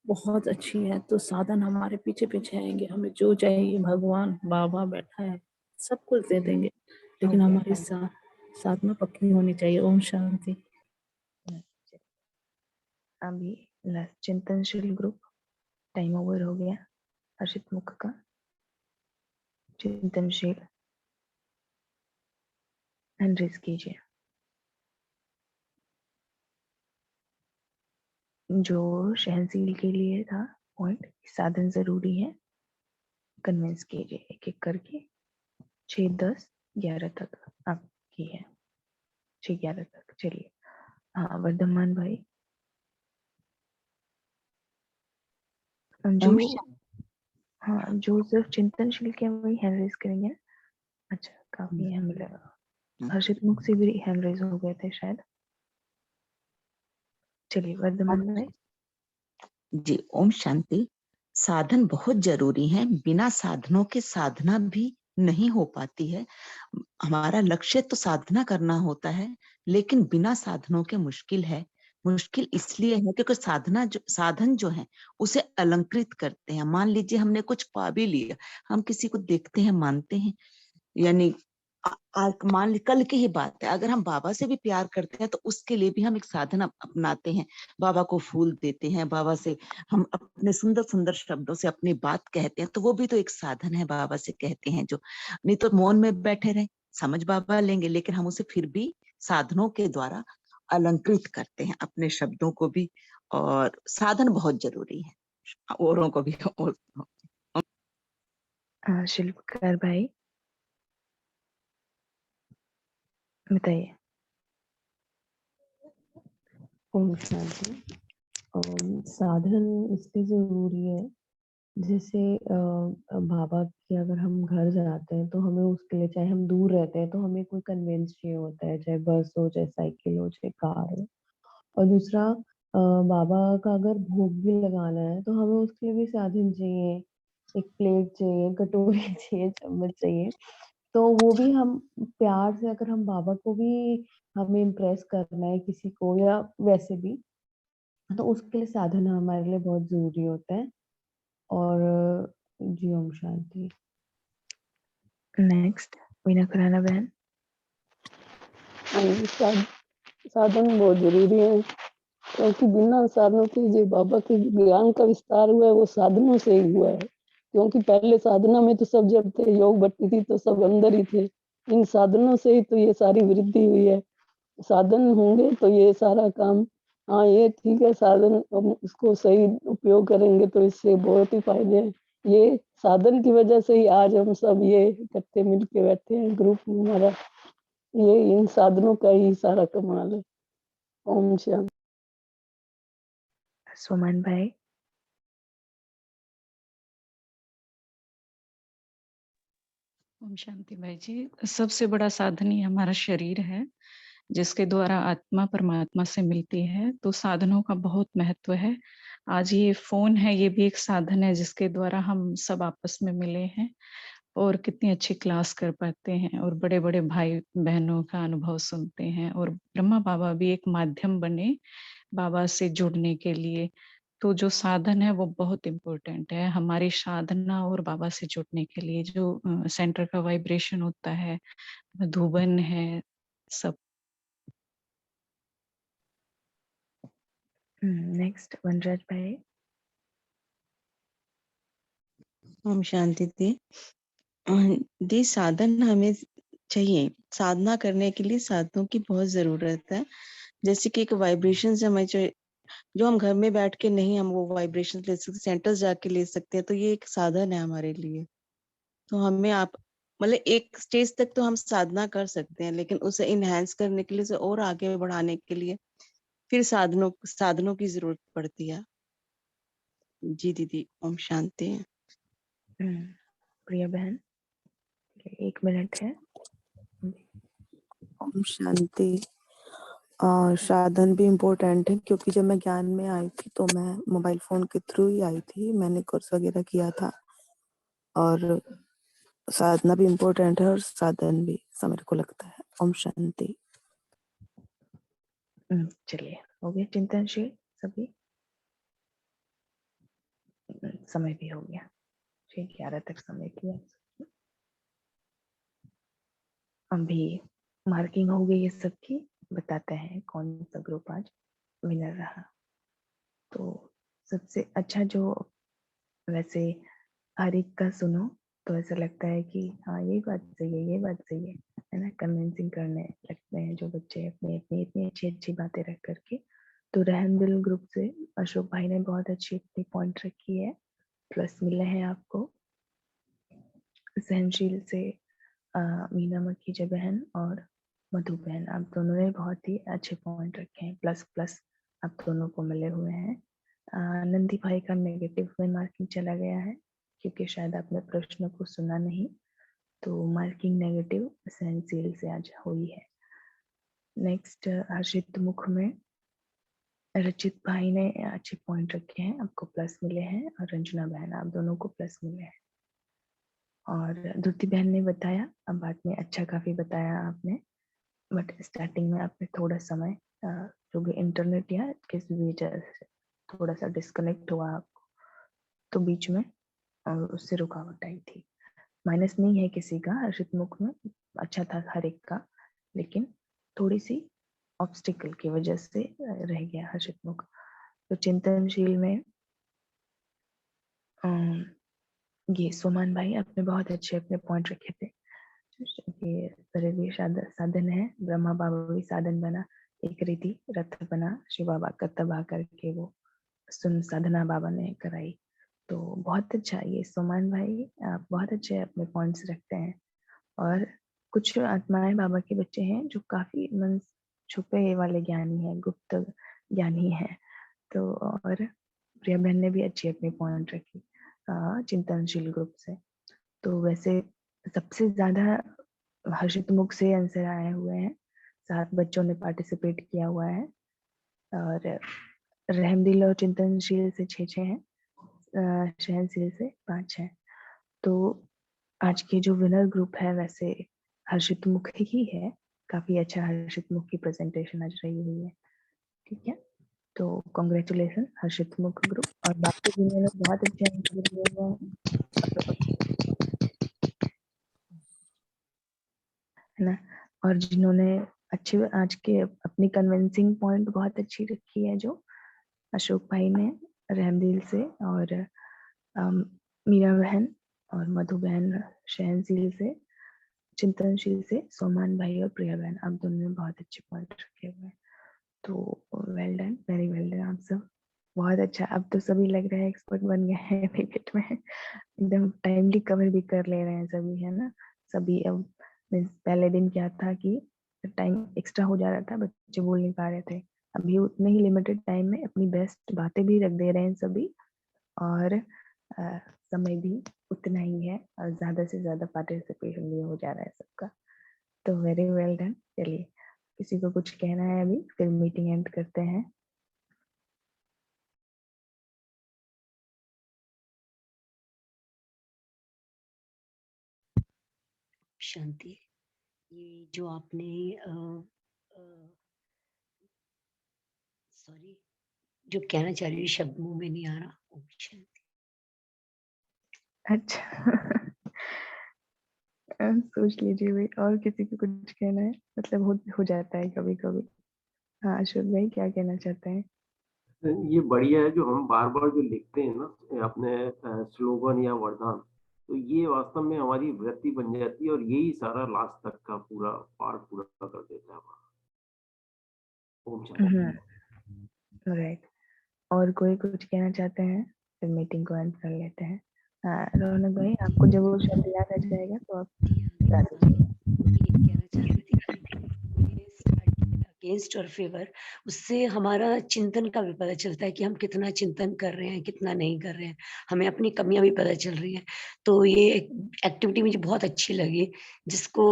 बहुत अच्छी है, तो साधन हमारे पीछे पीछे आएंगे। हमें जो चाहिए भगवान बाबा बैठा है सब कुछ दे देंगे, लेकिन हमारी साधना पक्की होनी चाहिए। ओम शांति। अभी चिंतनशील ग्रुप टाइम ओवर हो गया। हर्षित मुख का चिंतनशील हैंड रेज कीजिए। जो शहनशील के लिए था पॉइंट, साधन जरूरी है, कन्विंस कीजिए एक एक करके। 6, 10, 11 तक आपकी है। 6, 11 तक चलिए। हाँ वर्धमान भाई। जो हाँ जो सिर्फ चिंतनशील के वही हैंड रेज करेंगे। अच्छा काफी है मिलेगा। हर्षित मुख से भी हैंड रेज हो गए थे शायद। चलिए वर्धमान भाई। जी ओम शांति। साधन बहुत जरूरी है, बिना साधनों के साधना भी नहीं हो पाती है। हमारा लक्ष्य तो साधना करना होता है, लेकिन बिना साधनों के मुश्किल है। मुश्किल इसलिए है क्योंकि साधन जो है उसे अलंकृत करते हैं। मान लीजिए हमने कुछ पा भी लिया, हम किसी को देखते हैं, मानते हैं, यानी मान ली कल की ही बात है, अगर हम बाबा से भी प्यार करते हैं तो उसके लिए भी हम एक साधन अपनाते हैं। बाबा को फूल देते हैं, बाबा से हम अपने सुंदर सुंदर शब्दों से अपनी बात कहते हैं, तो वो भी तो एक साधन है। बाबा से कहते हैं जो, नहीं तो मौन में बैठे रहे, समझ बाबा लेंगे, लेकिन हम उसे फिर भी साधनों के द्वारा अलंकृत करते हैं अपने शब्दों को भी। और साधन बहुत जरूरी है औरों को भी। शिल्पकार भाई बताइए। ओम शांति। साधन इसलिए जरूरी है, जैसे बाबा के अगर हम घर जाते हैं तो हमें उसके लिए, चाहे हम दूर रहते हैं तो हमें कोई कन्वेंस चाहिए होता है, चाहे बस हो, चाहे साइकिल हो, चाहे कार हो। और दूसरा बाबा का अगर भोग भी लगाना है तो हमें उसके लिए भी साधन चाहिए, एक प्लेट चाहिए, कटोरी चाहिए, चम्मच चाहिए। तो वो भी हम प्यार से, अगर हम बाबा को भी हमें इम्प्रेस करना है किसी को, या वैसे भी, तो उसके लिए साधन हमारे लिए बहुत जरूरी होता है। और जी ओम शांति। नेक्स्ट मीना खुराना बहन। साधन बहुत जरूरी है, क्योंकि बिना साधनों के जो बाबा के ज्ञान का विस्तार हुआ है वो साधनों से ही हुआ है। क्योंकि पहले साधना में तो सब जब थे, योग भट्टी थी तो सब अंदर ही थे। इन साधनों से ही तो ये सारी वृद्धि हुई है। साधन होंगे तो ये सारा काम, हाँ ये ठीक है, साधन हम इसको सही उपयोग करेंगे तो इससे बहुत ही फायदे हैं। ये साधन की वजह से ही आज हम सब ये इकट्ठे मिलके बैठे हैं ग्रुप में। हमारा ये इन साधनों का ही सारा कमाल है। ओम शांति। सुमन भाई। ओम शांति भाई जी। सबसे बड़ा साधन ही हमारा शरीर है, जिसके द्वारा आत्मा परमात्मा से मिलती है। तो साधनों का बहुत महत्व है। आज ये फोन है, ये भी एक साधन है जिसके द्वारा हम सब आपस में मिले हैं और कितनी अच्छी क्लास कर पाते हैं और बड़े बड़े भाई बहनों का अनुभव सुनते हैं। और ब्रह्मा बाबा भी एक माध्यम बने बाबा से जुड़ने के लिए। तो जो साधन है वो बहुत इम्पोर्टेंट है हमारी साधना और बाबा से जुड़ने के लिए। जो सेंटर का वाइब्रेशन होता है, धुबन है, सब। नेक्स्ट वनराज भाई। ओम शांति दी। दी साधन हमें चाहिए, साधना करने के लिए साधनों की बहुत जरूरत है। जैसे कि एक वाइब्रेशन से हमें जो हम घर में बैठ के नहीं हम वो वाइब्रेशन ले सकते, सेंटर्स जाके ले सकते हैं, तो ये एक साधन है हमारे लिए। तो हमें आप मतलब एक स्टेज तक तो हम साधना कर सकते हैं, लेकिन उसे इनहेंस करने के लिए, उसे और आगे बढ़ाने के लिए फिर साधनों की जरूरत पड़ती है। जी दीदी, ओम शांति। प्रिया बहन 1 मिनट है। ओम शांति। साधन भी इम्पोर्टेंट है, क्योंकि जब मैं ज्ञान में आई थी तो मैं मोबाइल फोन के थ्रू ही आई थी, मैंने कोर्स वगैरह किया था। और साधना भी इम्पोर्टेंट है और साधन भी, ऐसा मेरे को लगता है। ओम शांति। चलिए, हो गया चिंतनशील सभी। समय भी हो गया, 6:11 तक समय किया। अभी मार्किंग हो गई है सबकी। बताते हैं कौन सा ग्रुप आज विनर रहा। तो सबसे अच्छा जो, वैसे हर एक का सुनो तो ऐसा लगता है कि हाँ ये बात सही है, ये बात सही है ना। कन्विंसिंग करने लगते हैं जो बच्चे अपनी अपनी इतनी अच्छी अच्छी बातें रख करके। तो रहमदिल ग्रुप से अशोक भाई ने बहुत अच्छी अपनी पॉइंट रखी है, प्लस मिले हैं आपको। सहनशील से मीना मखीजा बहन और मधु बहन, आप दोनों ने बहुत ही अच्छे पॉइंट रखे हैं, प्लस प्लस आप दोनों को मिले हुए हैं। नंदी भाई का नेगेटिव में मार्किंग चला गया है, क्योंकि शायद आपने प्रश्न को सुना नहीं, तो मार्किंग नेगेटिव सहनशील से आज हुई है। नेक्स्ट हर्षित मुख में रचित भाई ने अच्छे पॉइंट रखे हैं, आपको प्लस मिले हैं। और रंजना बहन, आप दोनों को प्लस मिले हैं। और धुति बहन ने बताया, अब बाद में अच्छा काफी बताया आपने, बट स्टार्टिंग में आपने थोड़ा समय जो भी इंटरनेट या किसी भी वजह से थोड़ा सा डिस्कनेक्ट हुआ आपको, तो बीच में उससे रुकावट आई थी। माइनस नहीं है किसी का, हर्षित मुख में अच्छा था हर एक का, लेकिन थोड़ी सी ऑब्स्टिकल की वजह से रह गया हर्षित मुख। तो चिंतनशील में ये सोमान भाई आपने बहुत अच्छे अपने पॉइंट रखे थे। ये भी साधन है, ब्रह्मा बाबा भी साधन बना, एक रीति रथ बना, शिव बाबा का तबाह करके वो सुन साधना बाबा ने कराई। तो बहुत अच्छा, ये सोमान भाई आप बहुत अच्छे अपने पॉइंट्स रखते हैं। और कुछ आत्माएं बाबा के बच्चे हैं जो काफी मन छुपे वाले ज्ञानी हैं, गुप्त ज्ञानी हैं। तो और प्रिया बहन ने भी अच्छी अपनी पॉइंट रखी चिंतनशील ग्रुप से। तो वैसे सबसे ज्यादा हर्षित मुख से आंसर आए हुए हैं, 7 बच्चों ने पार्टिसिपेट किया हुआ है। और रहमदिल और चिंतनशील से 6 हैं, सहनशील से 5 हैं। तो आज के जो विनर ग्रुप है वैसे हर्षित मुख ही है, काफी अच्छा हर्षित मुख की प्रेजेंटेशन आज रही हुई है। ठीक है, तो कॉन्ग्रेचुलेसन हर्षित मुख ग्रुप। और बाकी जिन्होंने बहुत अच्छे आंसर दिए हुए हैं, है ना, और जिन्होंने अच्छे आज के अपनी कन्विंसिंग पॉइंट बहुत अच्छी रखी है, जो अशोक भाई ने रहमदिल से, और मीरा बहन और मधु बहन शहनशील से, चिंतनशील से सोमान भाई और प्रिया बहन, आप दोनों ने बहुत अच्छे पॉइंट रखे हुए हैं। तो well done, very well done आप सब, बहुत अच्छा। अब तो सभी लग रहा है एक्सपर्ट बन गए हैं डिबेट में, एकदम टाइमली कवर भी कर ले रहे हैं सभी, है ना। सभी अब पहले दिन क्या था कि टाइम एक्स्ट्रा हो जा रहा था, बच्चे बोल नहीं पा रहे थे, अभी उतने ही लिमिटेड टाइम में अपनी बेस्ट बातें भी रख दे रहे हैं सभी, और समय भी उतना ही है, और ज्यादा से ज्यादा पार्टिसिपेशन भी हो जा रहा है सबका। तो वेरी वेल डन। चलिए, किसी को कुछ कहना है अभी, फिर मीटिंग एंड करते हैं। शांति। ये जो आपने सॉरी, जो कहना चाह रही हूँ शब्द मुंह में नहीं आ रहा। ओम शांति। अच्छा सोच लीजिए भाई, और किसी को कुछ कहना है, मतलब हो जाता है कभी कभी। हाँ अशोक भाई क्या कहना चाहते हैं? ये बढ़िया है जो हम बार बार जो लिखते हैं ना अपने स्लोगन या वरदान, तो ये वास्तव में हमारी वृत्ति बन जाती है और यही सारा लास्ट तक का पूरा पार्ट पूरा कर देता है हमारा। ओम शांति। राइट, और कोई कुछ कहना चाहते हैं? फिर मीटिंग को एंड कर लेते हैं। हाँ रौनक भाई, आपको जब वो शब्द याद आ जाएगा तो आप बता दीजिएगा। अगेंस्ट और फेवर, उससे हमारा चिंतन का भी पता चलता है कि हम कितना चिंतन कर रहे हैं, कितना नहीं कर रहे हैं, हमें अपनी कमियां भी पता चल रही हैं। तो ये एक्टिविटी मुझे बहुत अच्छी लगी, जिसको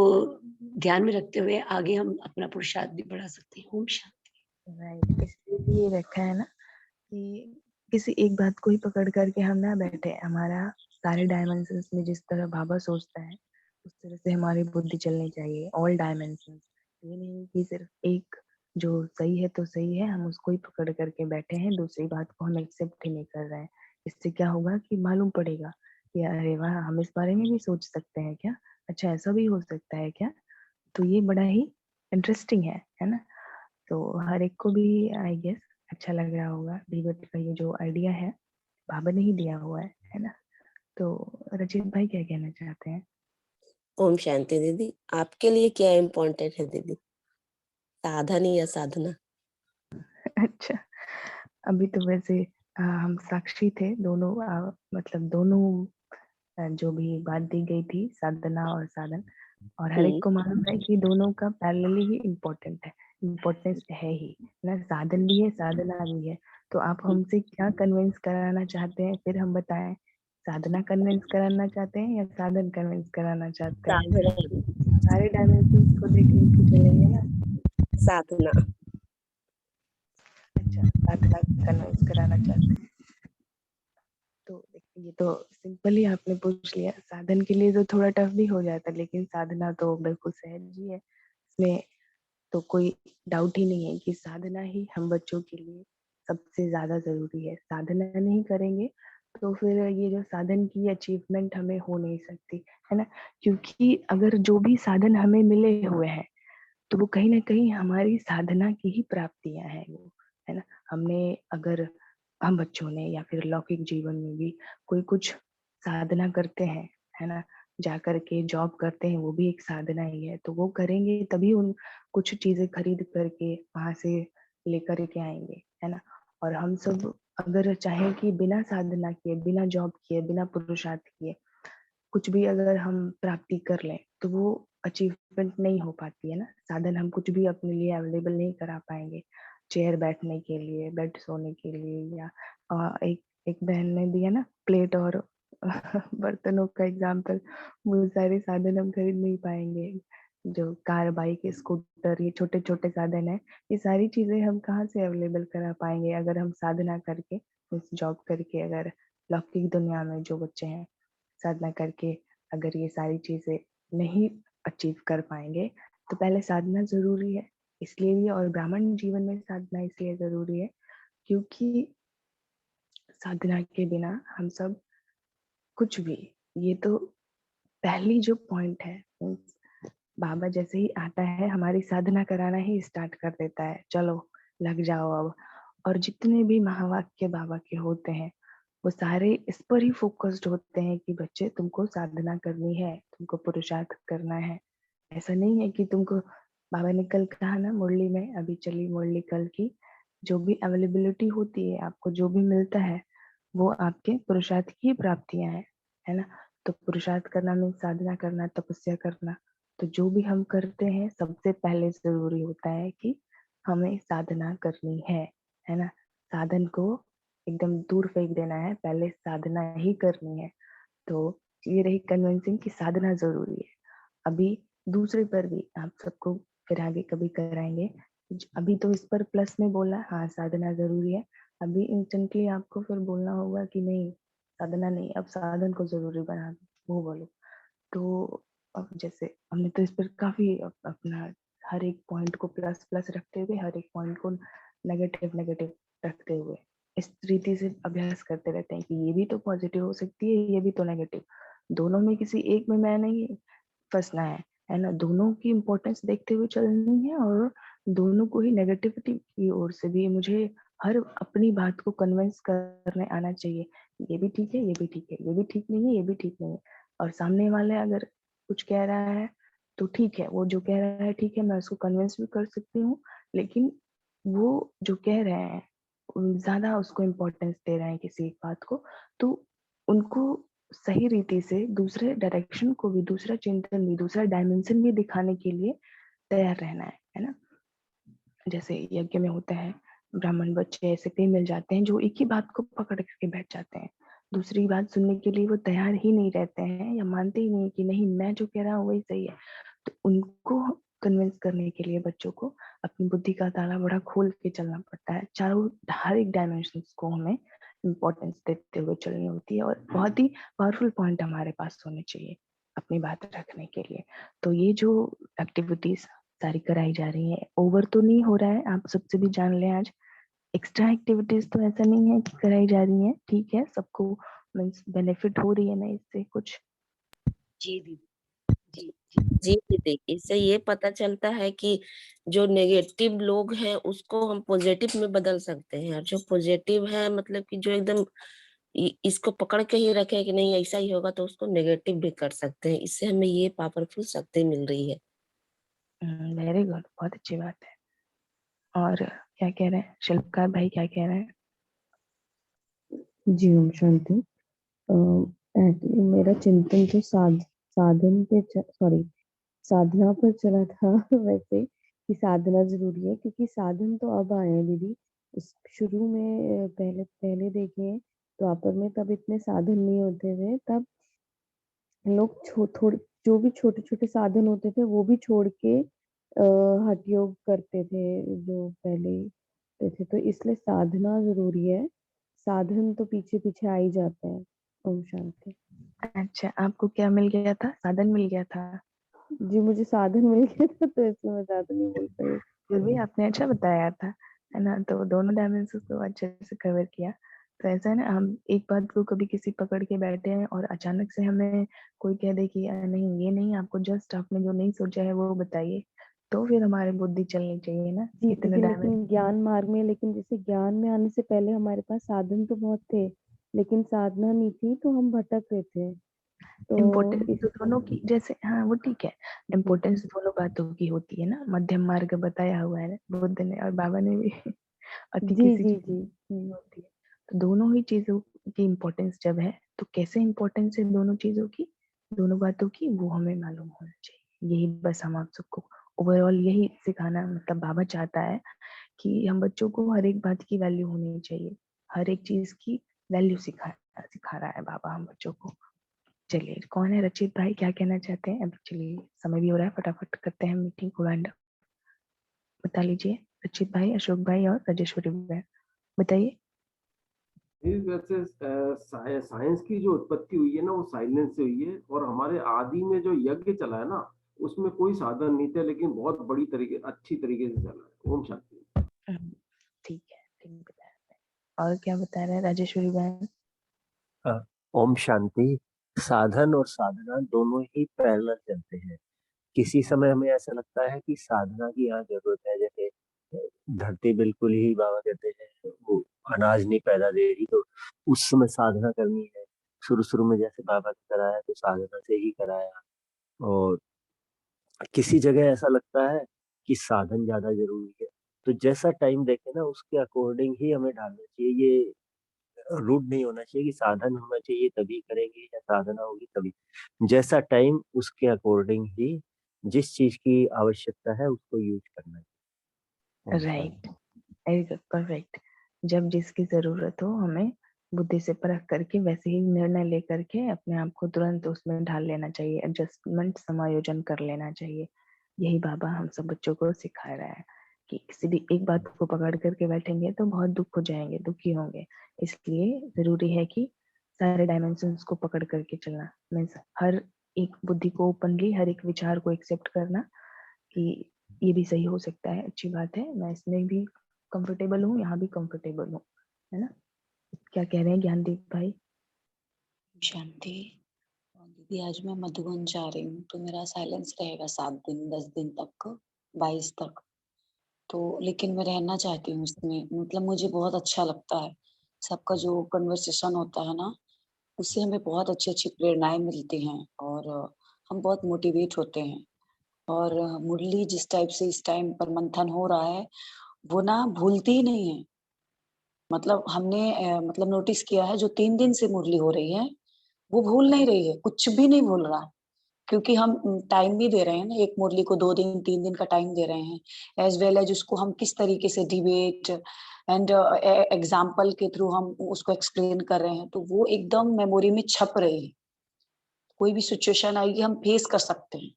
ध्यान में रखते हुए आगे हम अपना पुरुषार्थ भी बढ़ा सकते हैं। ओम शांति। राइट, इसलिए भी ये रखा है ना कि किसी एक बात को ही पकड़ करके हम ना बैठे। हमारा सारे डायमेंशंस में जिस तरह बाबा सोचता है उस तरह से हमारी बुद्धि चलनी चाहिए, ऑल डायमेंशंस। ये नहीं कि सिर्फ एक जो सही है तो सही है, हम उसको ही पकड़ करके बैठे हैं, दूसरी बात को हम एक्सेप्ट ही नहीं कर रहे हैं। इससे क्या होगा कि मालूम पड़ेगा कि अरे वाह, हम इस बारे में भी सोच सकते हैं क्या, अच्छा ऐसा भी हो सकता है क्या। तो ये बड़ा ही इंटरेस्टिंग है ना। तो हर एक को भी आई गेस अच्छा लग रहा होगा दीवट का ये जो आइडिया है, बाबा ने ही दिया हुआ है ना। तो रचित भाई क्या कहना चाहते हैं? ओम शांति दीदी, आपके लिए क्या इम्पोर्टेंट है दीदी, साधन या साधना? अच्छा, अभी तो वैसे हम साक्षी थे दोनों, मतलब दोनों जो भी बात दी गई थी, साधना और साधन, और हर एक को मालूम है कि दोनों का पैरेलली ही इम्पोर्टेंट है, इम्पोर्टेंस है ही ना। साधन भी है, साधना भी है। तो आप हमसे क्या कन्विंस कराना चाहते हैं, फिर हम बताएं। साधना कन्विंस कराना चाहते हैं या साधन कन्विंस कराना चाहते हैं? साधना। सारे डायमेंशंस को देख के चलेंगे ना। साधना। अच्छा, साधना कन्विंस कराना चाहते हैं। तो ये तो सिंपल ही आपने पूछ लिया। साधन के लिए तो थोड़ा टफ भी हो जाता है, लेकिन साधना तो बिल्कुल सहज ही है। इसमें तो कोई डाउट ही नहीं है कि साधना ही हम बच्चों के लिए सबसे ज्यादा जरूरी है। साधना नहीं करेंगे तो फिर ये जो साधन की अचीवमेंट हमें हो नहीं सकती, है ना। क्योंकि अगर जो भी साधन हमें मिले हुए हैं तो वो कहीं ना कहीं हमारी साधना की ही प्राप्तियां हैं वो, है ना। हमने अगर हम बच्चों ने या फिर लौकिक जीवन में भी कोई कुछ साधना करते हैं, है ना, जा करके जॉब करते हैं, वो भी एक साधना ही है। तो वो करेंगे तभी उन कुछ चीजें खरीद करके वहां से लेकर के आएंगे, है ना। और हम सब अगर चाहें कि बिना साधना किए, बिना जॉब किए, बिना पुरुषार्थ किए कुछ भी अगर हम प्राप्ति कर लें तो वो अचीवमेंट नहीं हो पाती है ना। साधन हम कुछ भी अपने लिए अवेलेबल नहीं करा पाएंगे, चेयर बैठने के लिए, बेड सोने के लिए, या एक एक बहन ने दिया ना प्लेट और बर्तनों का एग्जाम्पल, वो सारे साधन हम खरीद नहीं पाएंगे। जो कार, बाइक, स्कूटर, ये छोटे छोटे साधन है, ये सारी चीजें हम कहाँ से अवेलेबल करा पाएंगे अगर हम साधना करके, जॉब करके, अगर लौकिक दुनिया में जो बच्चे हैं साधना करके अगर ये सारी चीजें नहीं अचीव कर पाएंगे। तो पहले साधना जरूरी है इसलिए भी, और ब्राह्मण जीवन में साधना इसलिए जरूरी है क्योंकि साधना के बिना हम सब कुछ भी, ये तो पहली जो पॉइंट है, बाबा जैसे ही आता है हमारी साधना कराना ही स्टार्ट कर देता है, चलो लग जाओ अब। और जितने भी महावाक्य बाबा के होते हैं वो सारे इस पर ही फोकस्ड होते हैं कि बच्चे तुमको साधना करनी है, तुमको पुरुषार्थ करना है। ऐसा नहीं है कि तुमको, बाबा ने कल कहा ना मुरली में, अभी चली मुरली कल की, जो भी अवेलेबिलिटी होती है, आपको जो भी मिलता है वो आपके पुरुषार्थ की प्राप्तियां है ना। तो पुरुषार्थ करना मीन्स साधना करना, तपस्या करना। तो जो भी हम करते हैं सबसे पहले जरूरी होता है कि हमें साधना करनी है ना। साधन को एकदम दूर फेंक देना है, पहले साधना ही करनी है। तो ये रही कन्विंसिंग कि साधना जरूरी है। अभी दूसरे पर भी आप सबको फिर आगे कभी कराएंगे। अभी तो इस पर प्लस में बोला, हाँ साधना जरूरी है। अभी इंस्टेंटली आपको फिर बोलना होगा कि नहीं, साधना नहीं, अब साधन को जरूरी बना दो, वो बोलो। तो अब जैसे हमने तो इस पर काफी अपना हर एक पॉइंट को प्लस प्लस रखते हुए, हर एक पॉइंट को नेगेटिव नेगेटिव रखते हुए इस रीति से अभ्यास करते रहते हैं कि ये भी तो पॉजिटिव हो सकती है, ये भी तो नेगेटिव। दोनों में किसी एक में मैं नहीं फंसना है ना। दोनों की इम्पोर्टेंस देखते हुए चलनी है, और दोनों को ही नेगेटिविटी की ओर से भी मुझे हर अपनी बात को कन्विंस करने आना चाहिए। ये भी ठीक है, ये भी ठीक है, ये भी ठीक नहीं है, ये भी ठीक नहीं है। और सामने वाले अगर कुछ कह रहा है तो ठीक है, वो जो कह रहा है ठीक है, मैं उसको कन्विंस भी कर सकती हूँ। लेकिन वो जो कह रहे हैं ज्यादा उसको इम्पोर्टेंस दे रहे हैं किसी एक बात को, तो उनको सही रीति से दूसरे डायरेक्शन को भी, दूसरा चिंतन भी, दूसरा डायमेंशन भी दिखाने के लिए तैयार रहना है ना। जैसे यज्ञ में होता है, ब्राह्मण बच्चे ऐसे कई मिल जाते हैं जो एक ही बात को पकड़ करके बैठ जाते हैं, दूसरी बात सुनने के लिए वो तैयार ही नहीं रहते हैं या मानते ही नहीं कि नहीं मैं जो कह रहा हूँ वही सही है। तो उनको कन्विंस करने के लिए बच्चों को अपनी बुद्धि का ताला बड़ा खोल के चलना पड़ता है, चारों हर एक डायमेंशन को हमें इम्पोर्टेंस देते हुए चलनी होती है, और बहुत ही पावरफुल पॉइंट हमारे पास होने चाहिए अपनी बात रखने के लिए। तो ये जो एक्टिविटीज सारी कराई जा रही है, ओवर तो नहीं हो रहा है, आप सबसे भी जान लें आज। एक्स्ट्रा एक्टिविटीज तो ऐसा नहीं है कि कराई जा रही है, ठीक है, सबको मीन्स बेनिफिट हो रही है ना इससे कुछ। जी दीदी, जी दीदी, इससे ये पता चलता है कि जो नेगेटिव लोग हैं उसको हम पॉजिटिव में बदल सकते हैं, और जो पॉजिटिव है मतलब कि जो एकदम इसको पकड़ के ही रखे कि नहीं ऐसा ही होगा, तो उसको नेगेटिव भी कर सकते हैं। इससे हमें ये पावरफुल शक्ति मिल रही है। वेरी गुड, बहुत अच्छी बात है। और क्या कह रहे हैं शिल्पकार भाई, क्या कह रहे हैं? जी ओम शांति। एक्चुअली मेरा चिंतन तो साधन पे सॉरी साधना पर चला था वैसे कि साधना जरूरी है, क्योंकि साधन तो अब आए हैं दीदी। इस शुरू में पहले पहले देखें द्वापर में तब इतने साधन नहीं होते थे, तब लोग थोड़े जो भी छोटे छोटे साधन होते थे वो भी छोड़ के हठ योग करते थे जो पहले थे। तो इसलिए साधना जरूरी है, साधन तो पीछे पीछे आ ही जाते हैं। ओम शांति। अच्छा, आपको क्या मिल गया था? साधन मिल गया था? जी मुझे साधन मिल गया था, तो इसलिए मैं ज्यादा नहीं बोल पाई। फिर भी आपने अच्छा बताया था, है ना, तो दोनों डायमेंशन को अच्छे से कवर किया। तो ऐसा है ना, हम एक बात को कभी किसी पकड़ के बैठे हैं और अचानक से हमें कोई कह दे कि नहीं ये नहीं, आपको जस्ट आपने जो नहीं सोचा है वो बताइए, तो फिर हमारी बुद्धि चलनी चाहिए ना। जी इतने दीदी, डायमेंशन लेकिन ज्ञान मार्ग में, लेकिन जैसे ज्ञान में आने से पहले हमारे पास साधन तो बहुत थे, लेकिन साधना नहीं थी तो हम भटक रहे थे। तो इम्पोर्टेंस इस तो दोनों की, जैसे हाँ वो ठीक है, इम्पोर्टेंस दोनों बातों की होती है ना, मध्यम मार्ग बताया हुआ है बुद्ध ने और बाबा ने भी अति जी किसी जी चीज जी नहीं होती है। तो दोनों ही चीजों की इम्पोर्टेंस जब है, तो कैसे इम्पोर्टेंस है दोनों चीजों की, दोनों बातों की, वो हमें मालूम होना चाहिए। यही बस हम आप सबको ओवरऑल यही सिखाना, मतलब बाबा चाहता है कि हम बच्चों को हर एक बात की वैल्यू होनी चाहिए, हर एक चीज की वैल्यू सिखा रहा है बाबा हम बच्चों को। चलिए, कौन है रचित भाई, क्या कहना चाहते हैं? अब चलिए समय भी हो रहा है, फटाफट करते हैं मीटिंग को वाइंड अप। बता लीजिए रचित भाई, अशोक भाई और राजेश्वरी बहन, बताइए। वैसे साइंस की जो उत्पत्ति हुई है ना वो साइलेंस से हुई है, और हमारे आदि में जो यज्ञ चला है ना उसमें कोई साधन नहीं थे, लेकिन बहुत बड़ी तरीके अच्छी तरीके से चला है। ओम शांति। ठीक है, ठीक बताया। और क्या बता रहे हैं राजेश्वरी बहन? ओम शांति। साधन और साधना दोनों ही पैरेलल चलते हैं। किसी समय हमें ऐसा लगता है कि साधना की यहाँ जरूरत है, जैसे धरती बिल्कुल ही बाबा कहते हैं वो अनाज नहीं पैदा दे रही, तो उस समय साधना करनी है। शुरू शुरू में जैसे बाबा ने कराया तो साधना से ही कराया, और किसी जगह ऐसा लगता है कि साधन ज्यादा जरूरी है, तो जैसा टाइम देखे ना उसके अकॉर्डिंग ही हमें डालना चाहिए। ये रूड नहीं होना चाहिए कि साधन होना चाहिए तभी करेंगे या साधना होगी तभी। जैसा टाइम उसके अकॉर्डिंग ही जिस चीज की आवश्यकता है उसको यूज करना है। Right, very good, perfect. जब जिसकी जरूरत हो हमें बुद्धि से परख करके वैसे ही निर्णय ले करके अपने आप को तुरंत उसमें ढाल लेना चाहिए, एडजस्टमेंट समायोजन कर लेना चाहिए। यही बाबा हम सब बच्चों को सिखा रहा है कि किसी भी एक बात को पकड़ करके बैठेंगे तो बहुत दुख हो जाएंगे, दुखी होंगे। इसलिए जरूरी है कि सारे डायमेंशंस को पकड़ करके चलना, मीन्स हर एक बुद्धि को ओपनली, हर एक विचार को एक्सेप्ट करना कि ये भी सही हो सकता है, अच्छी बात है, मैं इसमें भी कंफर्टेबल हूँ, यहाँ भी कंफर्टेबल हूँ, है ना। क्या कह रहे हैं ज्ञानदीप भाई? शांति। दीदी आज मैं मधुबन जा रही हूँ, तो मेरा साइलेंस रहेगा 7 दिन 10 दिन तक, 22 तक। तो लेकिन मैं रहना चाहती हूँ इसमें, मतलब मुझे बहुत अच्छा लगता है। सबका जो कन्वर्सेशन होता है ना, उससे हमें बहुत अच्छी-अच्छी प्रेरणाएँ मिलती हैं, और हम बहुत मोटिवेट होते हैं। और मुरली जिस टाइप से इस टाइम पर मंथन हो रहा है, वो ना भूलती ही नहीं है। मतलब हमने मतलब नोटिस किया है जो 3 दिन से मुरली हो रही है, वो भूल नहीं रही है, कुछ भी नहीं भूल रहा है, क्योंकि हम टाइम भी दे रहे हैं ना, एक मुरली को 2 दिन 3 दिन का टाइम दे रहे हैं, एज वेल एज उसको हम किस तरीके से डिबेट एंड एग्जाम्पल के थ्रू हम उसको एक्सप्लेन कर रहे हैं, तो वो एकदम मेमोरी में छप रही है। कोई भी सिचुएशन आएगी हम फेस कर सकते हैं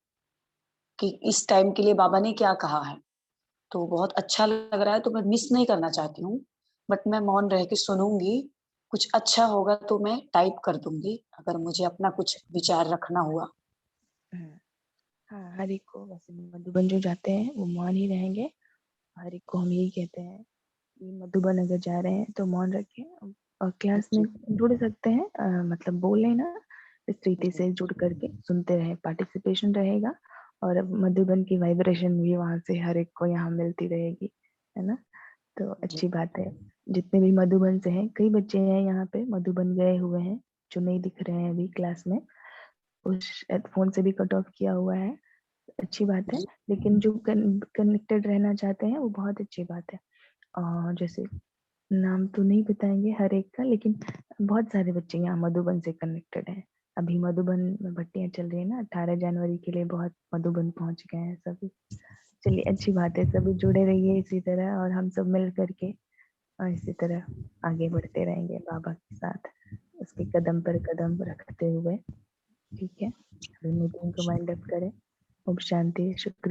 कि इस टाइम के लिए बाबा ने क्या कहा है। तो बहुत अच्छा लग रहा है, तो मैं मिस नहीं करना चाहती हूँ, बट मैं मौन रह के सुनूंगी। कुछ अच्छा होगा तो मैं टाइप कर दूंगी, अगर मुझे अपना कुछ विचार रखना हुआ। हाँ, हर एक को वैसे मधुबन जो जाते हैं वो मौन ही रहेंगे। हर एक को हम यही कहते हैं कि मधुबन अगर जा रहे हैं तो मौन रखें, और क्लास में जुड़ सकते हैं, मतलब बोले ना, इस तरीके से जुड़ करके सुनते रहे, पार्टिसिपेशन रहेगा, और मधुबन की वाइब्रेशन भी वहाँ से हर एक को यहाँ मिलती रहेगी, है ना। तो अच्छी बात है। जितने भी मधुबन से हैं, कई बच्चे हैं यहाँ पे मधुबन गए हुए हैं जो नहीं दिख रहे हैं अभी क्लास में, उस फोन से भी कट ऑफ किया हुआ है, अच्छी बात है। लेकिन जो कनेक्टेड रहना चाहते हैं वो बहुत अच्छी बात है। और जैसे नाम तो नहीं बताएंगे हर एक का, लेकिन बहुत सारे बच्चे यहाँ मधुबन से कनेक्टेड हैं। अभी मधुबन में भट्टियां चल रही है ना, 18 जनवरी के लिए बहुत मधुबन पहुंच गए हैं सभी। चलिए, अच्छी बात है, सभी जुड़े रहिए इसी तरह, और हम सब मिल करके और इसी तरह आगे बढ़ते रहेंगे बाबा के साथ, उसके कदम पर कदम रखते हुए। ठीक है, अभी मीटिंग को वाइंड अप करें। ओम शांति। शुक्रिया।